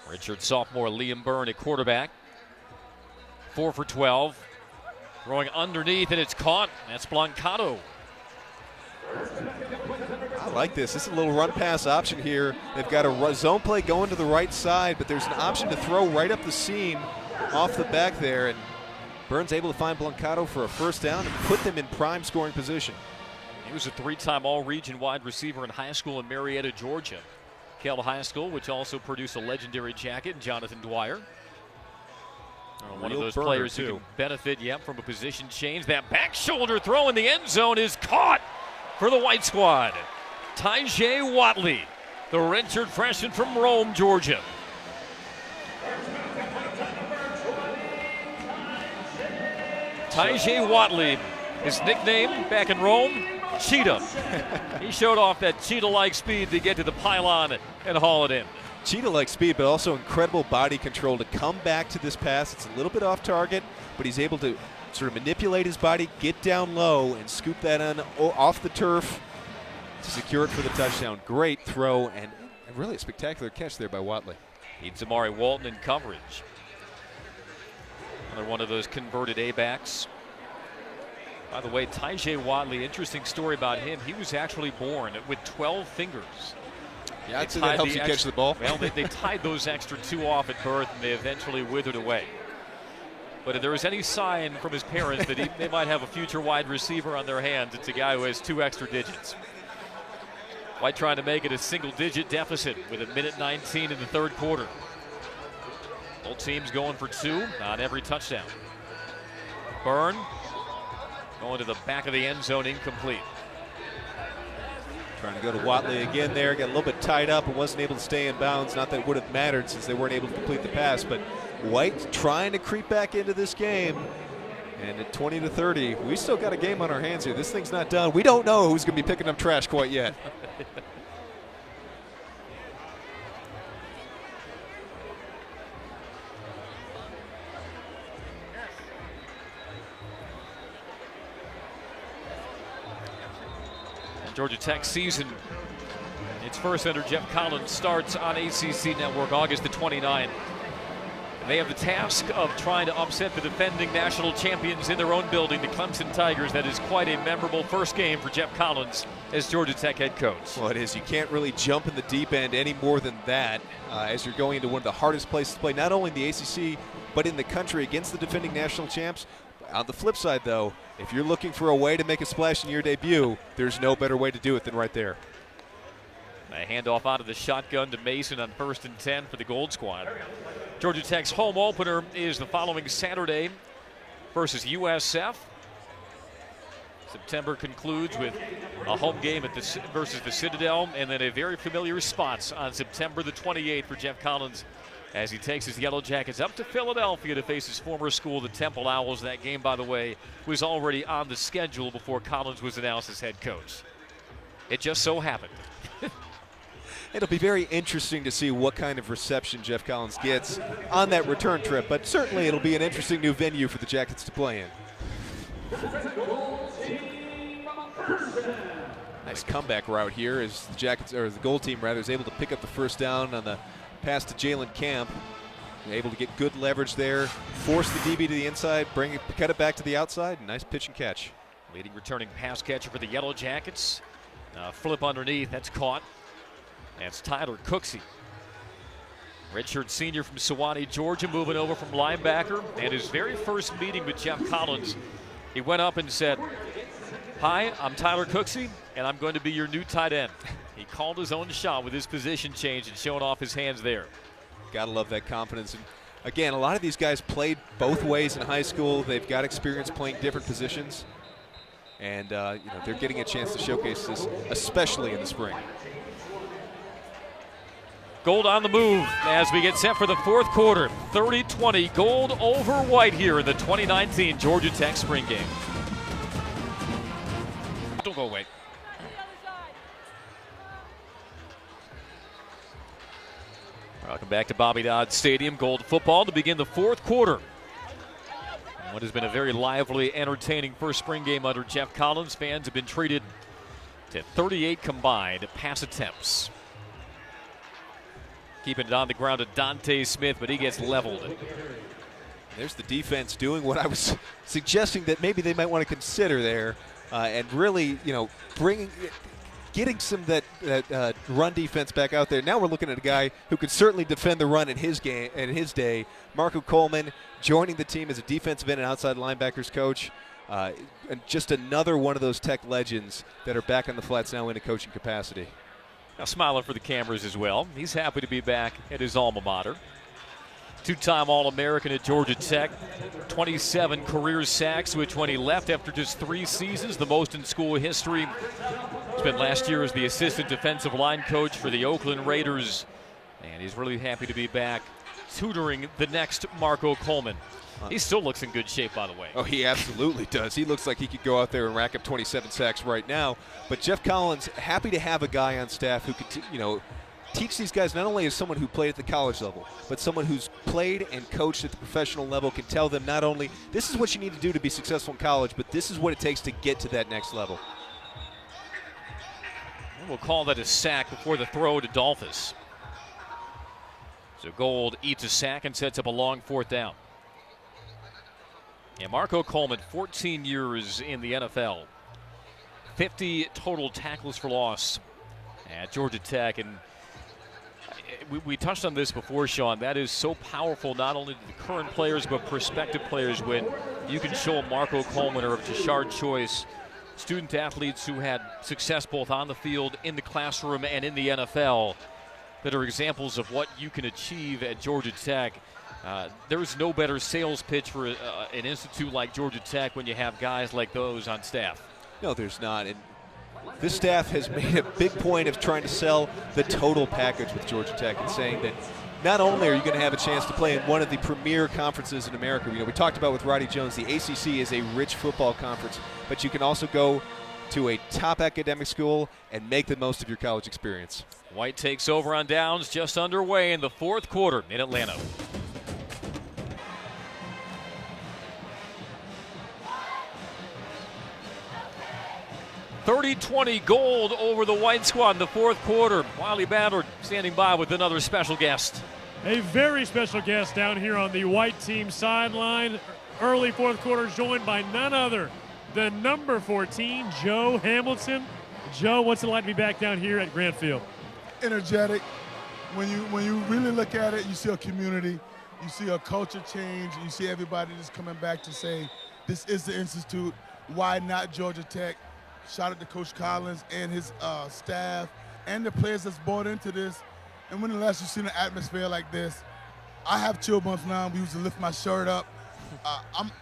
Richard sophomore Liam Byrne at quarterback. 4 for 12. Throwing underneath, and it's caught. That's Blancato. I like this. This is a little run-pass option here. They've got a zone play going to the right side, but there's an option to throw right up the seam off the back there, and Burns able to find Blancato for a first down and put them in prime scoring position. He was a 3-time All-Region wide receiver in high school in Marietta, Georgia. Kell High School, which also produced a legendary jacket, Jonathan Dwyer. One of those players who can benefit, from a position change. That back shoulder throw in the end zone is caught for the White Squad. Tyjae Watley, the redshirt freshman from Rome, Georgia. Tyjae Watley, his nickname back in Rome, Cheetah. He showed off that cheetah-like speed to get to the pylon and haul it in. Cheetah-like speed, but also incredible body control to come back to this pass. It's a little bit off target, but he's able to sort of manipulate his body, get down low, and scoop that on off the turf to secure it for the touchdown. Great throw, and really a spectacular catch there by Watley. Needs Amari Walton in coverage. Another one of those converted A-backs. By the way, Tyjae Watley, interesting story about him. He was actually born with 12 fingers. Yeah, I'd say that helps you catch the ball. Well, they tied those extra 2 off at birth, and they eventually withered away. But if there was any sign from his parents that they might have a future wide receiver on their hands, it's a guy who has 2 extra digits. White trying to make it a single-digit deficit with 1:19 in the 3rd quarter. Both teams going for 2 on every touchdown. Byrne going to the back of the end zone, incomplete. Trying to go to Watley again there, got a little bit tied up and wasn't able to stay in bounds. Not that it would have mattered since they weren't able to complete the pass, but White trying to creep back into this game. And at 20-30, we still got a game on our hands here. This thing's not done. We don't know who's going to be picking up trash quite yet. Georgia Tech season, its first under Geoff Collins, starts on ACC Network August the 29th. They have the task of trying to upset the defending national champions in their own building, the Clemson Tigers. That is quite a memorable first game for Geoff Collins as Georgia Tech head coach. Well, it is. You can't really jump in the deep end any more than that as you're going into one of the hardest places to play, not only in the ACC, but in the country against the defending national champs. On the flip side, though, if you're looking for a way to make a splash in your debut, there's no better way to do it than right there. A handoff out of the shotgun to Mason on 1st and 10 for the Gold Squad. Georgia Tech's home opener is the following Saturday versus USF. September concludes with a home game versus the Citadel, and then a very familiar spot on September the 28th for Geoff Collins as he takes his Yellow Jackets up to Philadelphia to face his former school, the Temple Owls. That game, by the way, was already on the schedule before Collins was announced as head coach. It just so happened. It'll be very interesting to see what kind of reception Geoff Collins gets on that return trip, but certainly it'll be an interesting new venue for the Jackets to play in. Nice comeback route here as the Jackets, or the Gold team rather, is able to pick up the first down on the pass to Jalen Camp. Able to get good leverage there, force the DB to the inside, cut it back to the outside. Nice pitch and catch. Leading returning pass catcher for the Yellow Jackets. Flip underneath, that's caught. That's Tyler Cooksey. Redshirt senior from Sewanee, Georgia, moving over from linebacker. And his very first meeting with Geoff Collins, he went up and said, "Hi, I'm Tyler Cooksey, and I'm going to be your new tight end." He called his own shot with his position change and showing off his hands there. Gotta love that confidence. And again, a lot of these guys played both ways in high school. They've got experience playing different positions. And they're getting a chance to showcase this, especially in the spring. Gold on the move as we get set for the fourth quarter. 30-20, Gold over White here in the 2019 Georgia Tech spring game. Don't go away. Welcome back to Bobby Dodd Stadium. Gold football to begin the fourth quarter. What has been a very lively, entertaining first spring game under Geoff Collins. Fans have been treated to 38 combined pass attempts. Keeping it on the ground to Dante Smith, but he gets leveled. There's the defense doing what I was suggesting that maybe they might want to consider there, and really, getting some that run defense back out there. Now we're looking at a guy who could certainly defend the run in his game in his day. Marco Coleman joining the team as a defensive end and outside linebackers coach, and just another one of those Tech legends that are back on the flats now in a coaching capacity. Now smiling for the cameras as well. He's happy to be back at his alma mater. Two-time All-American at Georgia Tech. 27 career sacks, which when he left after just 3 seasons, the most in school history. Spent last year as the assistant defensive line coach for the Oakland Raiders. And he's really happy to be back tutoring the next Marco Coleman. He still looks in good shape, by the way. Oh, he absolutely does. He looks like he could go out there and rack up 27 sacks right now. But Geoff Collins, happy to have a guy on staff who could, teach these guys not only as someone who played at the college level, but someone who's played and coached at the professional level, can tell them not only this is what you need to do to be successful in college, but this is what it takes to get to that next level. And we'll call that a sack before the throw to Dolphus. So Gold eats a sack and sets up a long fourth down. And Marco Coleman, 14 years in the NFL. 50 total tackles for loss at Georgia Tech. And we touched on this before, Sean. That is so powerful, not only to the current players, but prospective players, when you can show Marco Coleman or Tashard Choice, student athletes who had success both on the field, in the classroom, and in the NFL, that are examples of what you can achieve at Georgia Tech. There is no better sales pitch for an institute like Georgia Tech when you have guys like those on staff. No, there's not. And this staff has made a big point of trying to sell the total package with Georgia Tech and saying that not only are you going to have a chance to play in one of the premier conferences in America, we talked about with Roddy Jones, the ACC is a rich football conference, but you can also go to a top academic school and make the most of your college experience. White takes over on downs, just underway in the fourth quarter in Atlanta. 30-20 Gold over the White squad in the fourth quarter. Wiley Ballard standing by with another special guest. A very special guest down here on the White team sideline. Early fourth quarter, joined by none other than number 14, Joe Hamilton. Joe, what's it like to be back down here at Grant Field? Energetic. When you really look at it, you see a community. You see a culture change. You see everybody just coming back to say, this is the Institute. Why not Georgia Tech? Shout out to Coach Collins and his staff and the players that's bought into this. And when the last you seen an atmosphere like this, I have chill bumps now. We used to lift my shirt up.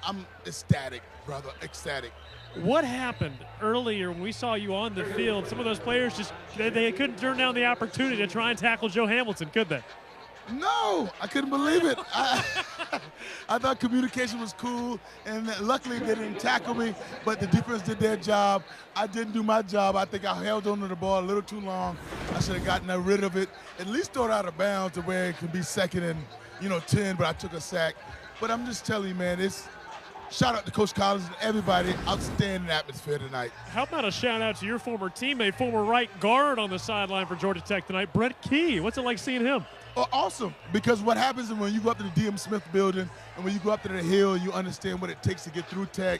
I'm ecstatic, brother, ecstatic. What happened earlier when we saw you on the field? Some of those players just, they couldn't turn down the opportunity to try and tackle Joe Hamilton, could they? No, I couldn't believe it. I thought communication was cool, and luckily they didn't tackle me, but the defense did their job. I didn't do my job. I think I held onto the ball a little too long. I should have gotten rid of it, at least throw it out of bounds to where it could be 2nd and 10, but I took a sack. But I'm just telling you, man, shout out to Coach Collins and everybody. Outstanding atmosphere tonight. How about a shout out to your former teammate, former right guard on the sideline for Georgia Tech tonight, Brett Key. What's it like seeing him? Oh, awesome, because what happens is when you go up to the DM Smith building and when you go up to the hill, you understand what it takes to get through Tech.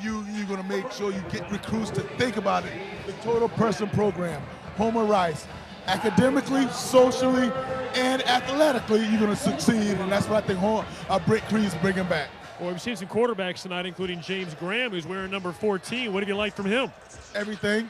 You're going to make sure you get recruits to think about it. The total person program, Homer Rice. Academically, socially, and athletically, you're going to succeed, and that's what I think Brett Key is bringing back. Well, we've seen some quarterbacks tonight, including James Graham, who's wearing number 14. What have you liked from him? Everything.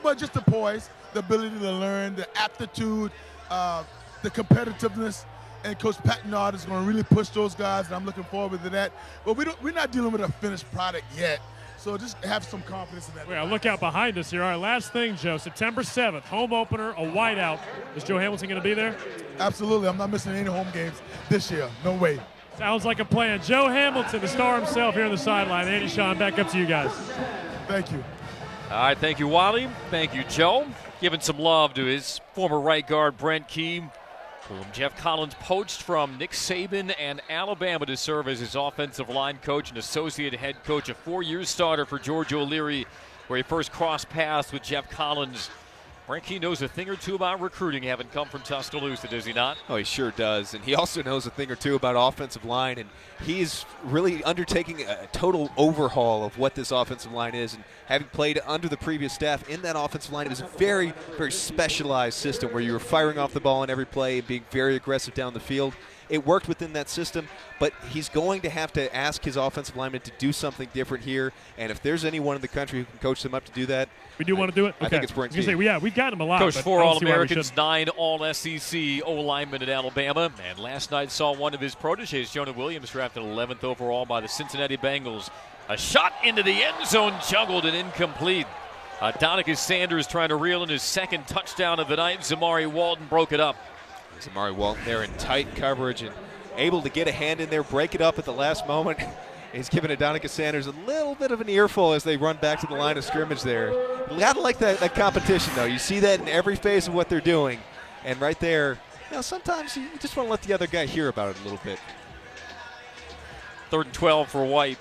But just the poise, the ability to learn, the aptitude, the competitiveness, and Coach Patnard is going to really push those guys, and I'm looking forward to that. But we're not dealing with a finished product yet, so just have some confidence in that. Yeah, look out behind us here. All right, last thing, Joe. September 7th, home opener, a whiteout. Is Joe Hamilton going to be there? Absolutely. I'm not missing any home games this year. No way. Sounds like a plan. Joe Hamilton, the star himself, here on the sideline. Andy, Sean, back up to you guys. Thank you. All right, thank you, Wally. Thank you, Joe. Giving some love to his former right guard, Brent Key, whom Geoff Collins poached from Nick Saban and Alabama to serve as his offensive line coach and associate head coach, a 4-year starter for George O'Leary, where he first crossed paths with Geoff Collins. Brent Key knows a thing or two about recruiting, having come from Tuscaloosa, does he not? Oh, he sure does. And he also knows a thing or two about offensive line, and he's really undertaking a total overhaul of what this offensive line is. And having played under the previous staff in that offensive line, it was a very, very specialized system where you were firing off the ball in every play and being very aggressive down the field. It worked within that system, but he's going to have to ask his offensive linemen to do something different here. And if there's anyone in the country who can coach them up to do that, we do want to do it? Okay. I think it's Brent Key. Yeah, we've got him a lot. Coached 4 All-Americans, 9 All-SEC O-linemen at Alabama. And last night saw one of his proteges, Jonah Williams, drafted 11th overall by the Cincinnati Bengals. A shot into the end zone, juggled and incomplete. Donicus Sanders trying to reel in his second touchdown of the night. Zamari Walton broke it up. Zamari Walton there in tight coverage and able to get a hand in there, break it up at the last moment. He's giving Adonicus Sanders a little bit of an earful as they run back to the line of scrimmage there. You gotta like that competition, though. You see that in every phase of what they're doing. And right there, sometimes you just want to let the other guy hear about it a little bit. 3rd and 12 for White.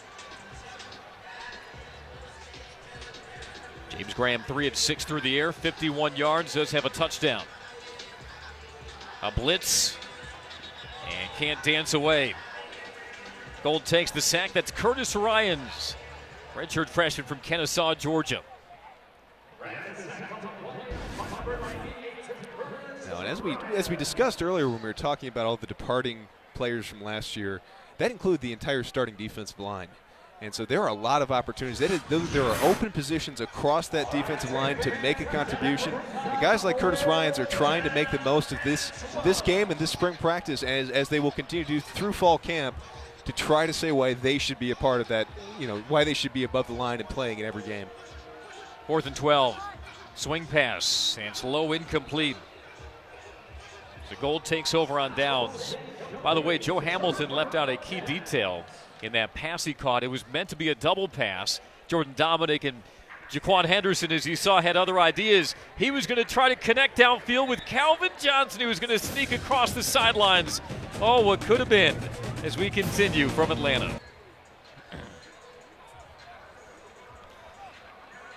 James Graham 3 of 6 through the air, 51 yards, does have a touchdown. A blitz, and can't dance away. Gold takes the sack. That's Curtis Ryans, redshirt freshman from Kennesaw, Georgia. Now, and as we discussed earlier when we were talking about all the departing players from last year, that included the entire starting defensive line. And so there are a lot of opportunities. There are open positions across that defensive line to make a contribution. And guys like Curtis Ryans are trying to make the most of this game and this spring practice as they will continue to do through fall camp to try to say why they should be a part of that, why they should be above the line and playing in every game. 4th and 12. Swing pass, and it's low, incomplete. So Gold takes over on downs. By the way, Joe Hamilton left out a key detail in that pass he caught. It was meant to be a double pass. Jordan Dominic and Jaquan Henderson, as you saw, had other ideas. He was going to try to connect downfield with Calvin Johnson, who was going to sneak across the sidelines. Oh, what could have been, as we continue from Atlanta.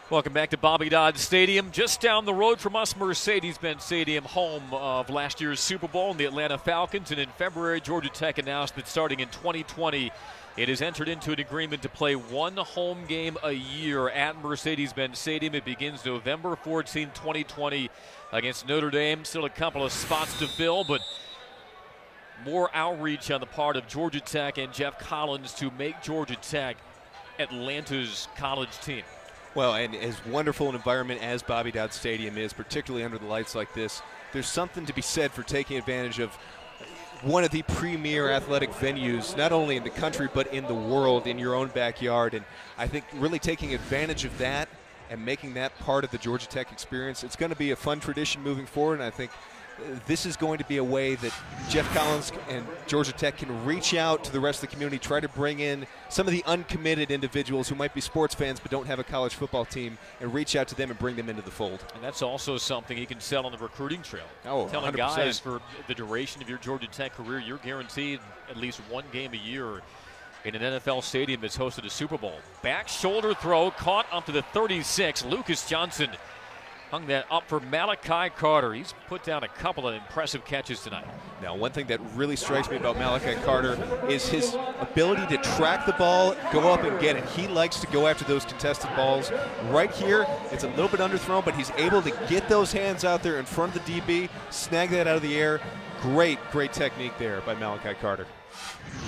Welcome back to Bobby Dodd Stadium. Just down the road from us, Mercedes-Benz Stadium, home of last year's Super Bowl and the Atlanta Falcons. And in February, Georgia Tech announced that starting in 2020, it has entered into an agreement to play one home game a year at Mercedes-Benz Stadium. It begins November 14, 2020 against Notre Dame. Still a couple of spots to fill, but more outreach on the part of Georgia Tech and Geoff Collins to make Georgia Tech Atlanta's college team. Well, and as wonderful an environment as Bobby Dodd Stadium is, particularly under the lights like this, there's something to be said for taking advantage of one of the premier athletic venues, not only in the country but in the world, in your own backyard. And I think really taking advantage of that and making that part of the Georgia Tech experience, it's going to be a fun tradition moving forward. And I think this is going to be a way that Geoff Collins and Georgia Tech can reach out to the rest of the community, try to bring in some of the uncommitted individuals who might be sports fans but don't have a college football team, and reach out to them and bring them into the fold. And that's also something he can sell on the recruiting trail. Oh, telling 100%. Guys for the duration of your Georgia Tech career, you're guaranteed at least one game a year in an NFL stadium that's hosted a Super Bowl. Back shoulder throw caught up to the 36. Lucas Johnson hung that up for Malachi Carter. He's put down a couple of impressive catches tonight. Now, one thing that really strikes me about Malachi Carter is his ability to track the ball, go up and get it. He likes to go after those contested balls. Right here, it's a little bit underthrown, but he's able to get those hands out there in front of the DB, snag that out of the air. Great technique there by Malachi Carter.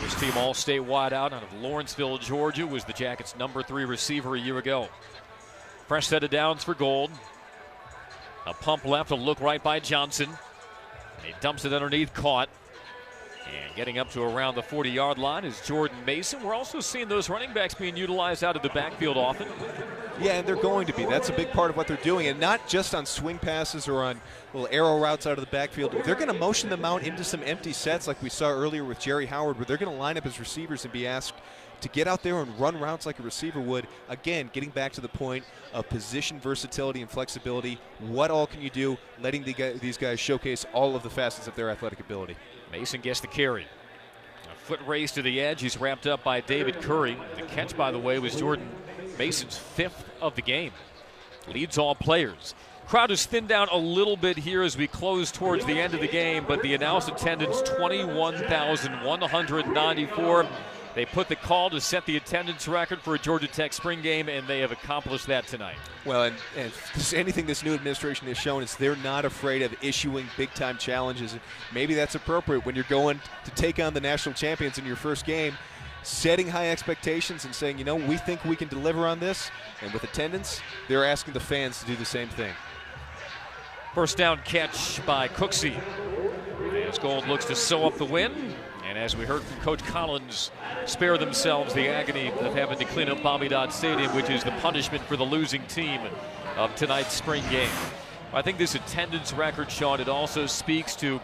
His team all-state wideout out of Lawrenceville, Georgia, was the Jackets' #3 receiver a year ago. Fresh set of downs for Gold. A pump left, a look right by Johnson. He dumps it underneath, caught. And getting up to around the 40-yard line is Jordan Mason. We're also seeing those running backs being utilized out of the backfield often. Yeah, and they're going to be. That's a big part of what they're doing, and not just on swing passes or on little arrow routes out of the backfield. They're going to motion them out into some empty sets like we saw earlier with Jerry Howard, where they're going to line up as receivers and be asked to get out there and run routes like a receiver would. Again, getting back to the point of position versatility and flexibility. What all can you do? Letting these guys showcase all of the facets of their athletic ability. Mason gets the carry. A foot race to the edge. He's wrapped up by David Curry. The catch, by the way, was Jordan Mason's 5th of the game. Leads all players. Crowd is thinned down a little bit here as we close towards the end of the game, but the announced attendance, 21,194. They put the call to set the attendance record for a Georgia Tech spring game, and they have accomplished that tonight. Well, and if there's anything this new administration has shown, is they're not afraid of issuing big-time challenges. Maybe that's appropriate when you're going to take on the national champions in your first game, setting high expectations and saying, you know, we think we can deliver on this. And with attendance, they're asking the fans to do the same thing. First down catch by Cooksey. As Gold looks to sew up the win. And as we heard from Coach Collins, spare themselves the agony of having to clean up Bobby Dodd Stadium, which is the punishment for the losing team of tonight's spring game. I think this attendance record, Sean, it also speaks to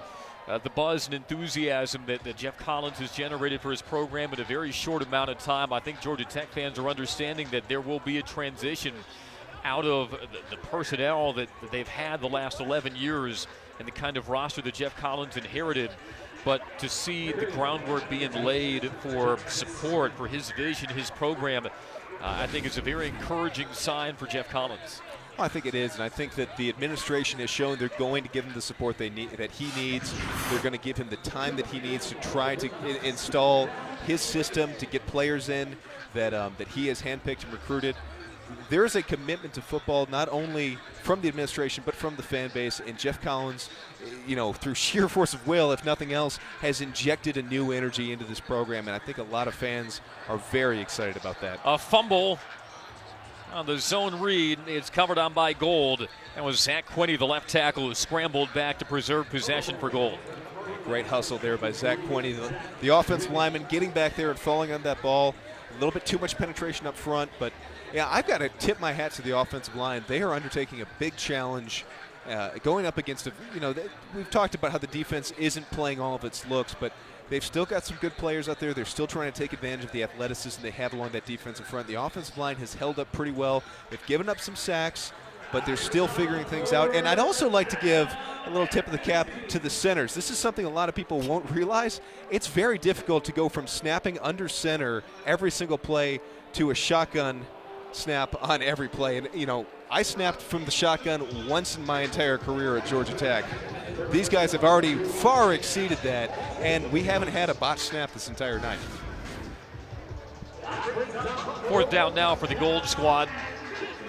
the buzz and enthusiasm that Geoff Collins has generated for his program in a very short amount of time. I think Georgia Tech fans are understanding that there will be a transition out of the personnel that they've had the last 11 years and the kind of roster that Geoff Collins inherited. But to see the groundwork being laid for support for his vision, his program, I think is a very encouraging sign for Geoff Collins. Well, I think it is, and I think that the administration has shown they're going to give him the support that he needs. They're going to give him the time that he needs to try to install his system, to get players in that he has handpicked and recruited. There's a commitment to football not only from the administration but from the fan base, and Geoff Collins, you know, through sheer force of will, if nothing else, has injected a new energy into this program, and I think a lot of fans are very excited about that. A fumble on the zone read. It's covered on by Gold. That was Zach Quinney, the left tackle, who scrambled back to preserve possession for Gold. Great hustle there by Zach Quinney, the offensive lineman, getting back there and falling on that ball. A little bit too much penetration up front, but yeah, I've got to tip my hat to the offensive line. They are undertaking a big challenge, going up against we've talked about how the defense isn't playing all of its looks, but they've still got some good players out there. They're still trying to take advantage of the athleticism they have along that defensive front. The offensive line has held up pretty well. They've given up some sacks, but they're still figuring things out. And I'd also like to give a little tip of the cap to the centers. This is something a lot of people won't realize. It's very difficult to go from snapping under center every single play to a shotgun snap on every play. And, you know, I snapped from the shotgun once in my entire career at Georgia Tech. These guys have already far exceeded that, and we haven't had a botched snap this entire night. Fourth down now for the Gold squad.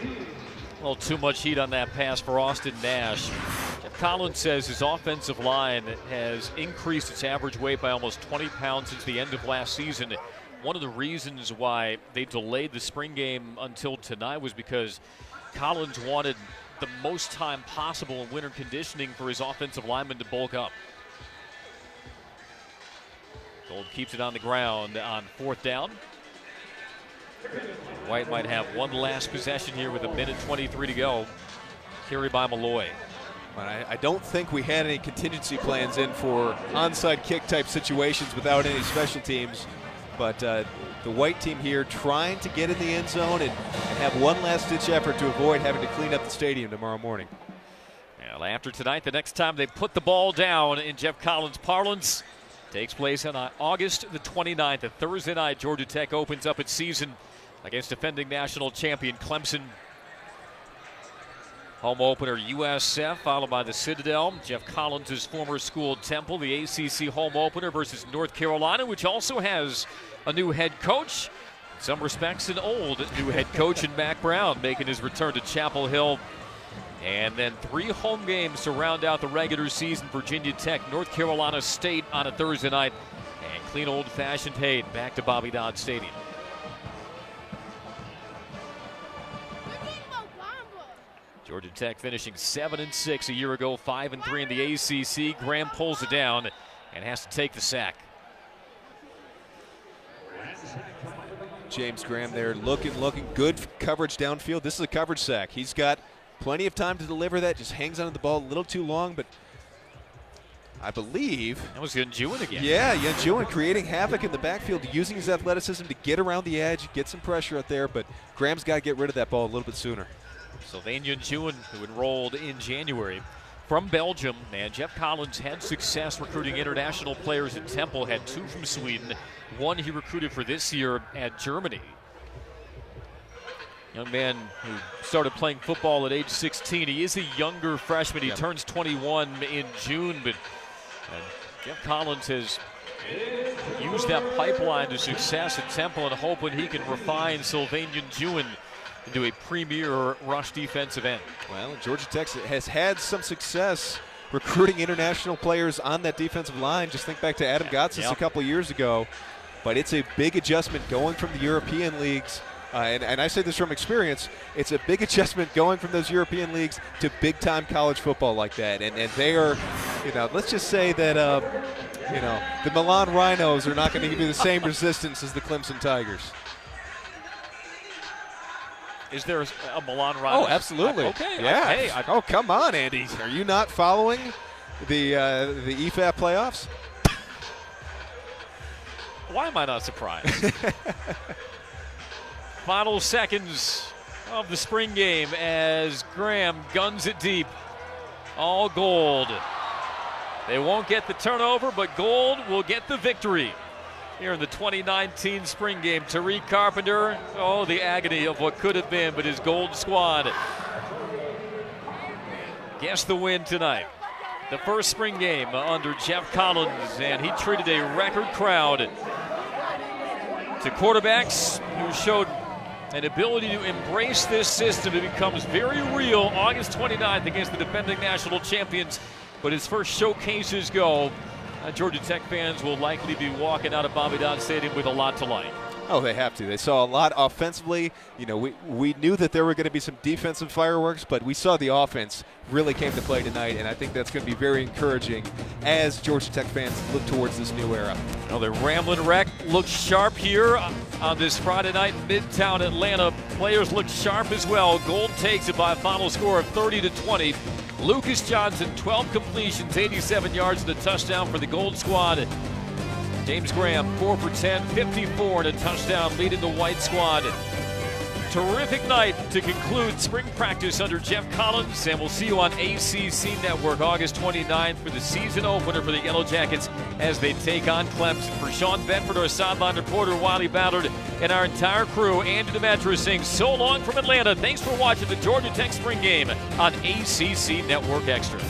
A little too much heat on that pass for Austin Nash. Geoff Geoff Collins says his offensive line has increased its average weight by almost 20 pounds since the end of last season. One of the reasons why they delayed the spring game until tonight was because Collins wanted the most time possible in winter conditioning for his offensive linemen to bulk up. Gold keeps it on the ground on 4th down. White might have one last possession here with 1:23 to go. Carry by Malloy. I don't think we had any contingency plans in for onside kick type situations without any special teams. But the white team here trying to get in the end zone and have one last ditch effort to avoid having to clean up the stadium tomorrow morning. Well, after tonight, the next time they put the ball down in Geoff Collins' parlance takes place on August the 29th, a Thursday night. Georgia Tech opens up its season against defending national champion Clemson. Home opener USF, followed by the Citadel. Geoff Collins' former school Temple, the ACC home opener versus North Carolina, which also has a new head coach. In some respects, an old new head coach in Mack Brown, making his return to Chapel Hill. And then 3 home games to round out the regular season. Virginia Tech, North Carolina State on a Thursday night. And clean old-fashioned Hayden back to Bobby Dodd Stadium. Georgia Tech finishing 7-6 a year ago, 5-3 in the ACC. Graham pulls it down and has to take the sack. James Graham there looking good coverage downfield. This is a coverage sack. He's got plenty of time to deliver that. Just hangs onto the ball a little too long, but I believe that was Yunjuan again. Yeah, Yunjuan creating havoc in the backfield, using his athleticism to get around the edge, get some pressure out there, but Graham's got to get rid of that ball a little bit sooner. Sylvain Yunjuan, who enrolled in January from Belgium, and Geoff Collins had success recruiting international players at Temple, had 2 from Sweden, 1 he recruited for this year at Germany. Young man who started playing football at age 16. He is a younger freshman. He turns 21 in June, but Geoff Collins has used that pipeline to success at Temple and hoping he can refine Sylvain Yunjuan into a premier rush defensive end. Well, Georgia Tech has had some success recruiting international players on that defensive line. Just think back to Adam Gotsis a couple years ago. But it's a big adjustment going from the European leagues. And I say this from experience, it's a big adjustment going from those European leagues to big-time college football like that. And they are, let's just say that, the Milan Rhinos are not going to give you the same resistance as the Clemson Tigers. Is there a Milan Rhinos? Oh, absolutely. Okay. Yeah. Oh, come on, Andy. Are you not following the EFAP playoffs? Why am I not surprised? Final seconds of the spring game as Graham guns it deep. All Gold. They won't get the turnover, but Gold will get the victory here in the 2019 spring game. Tariq Carpenter, the agony of what could have been, but his Gold squad gets the win tonight. The first spring game under Geoff Collins, and he treated a record crowd to quarterbacks who showed an ability to embrace this system. It becomes very real August 29th against the defending national champions. But as first showcases go, Georgia Tech fans will likely be walking out of Bobby Dodd Stadium with a lot to like. Oh, they have to. They saw a lot offensively. We knew that there were going to be some defensive fireworks, but we saw the offense really came to play tonight, and I think that's going to be very encouraging as Georgia Tech fans look towards this new era. The Ramblin' Wreck looks sharp here on this Friday night in Midtown Atlanta. Players look sharp as well. Gold takes it by a final score of 30-20. Lucas Johnson, 12 completions, 87 yards and a touchdown for the Gold squad. James Graham, 4 for 10, 54 and a touchdown, leading the white squad. Terrific night to conclude spring practice under Geoff Collins, and we'll see you on ACC Network August 29th for the season opener for the Yellow Jackets as they take on Clemson. For Sean Bedford, our sideline reporter, Wiley Ballard, and our entire crew, Andy Demetra saying so long from Atlanta. Thanks for watching the Georgia Tech spring game on ACC Network Extra.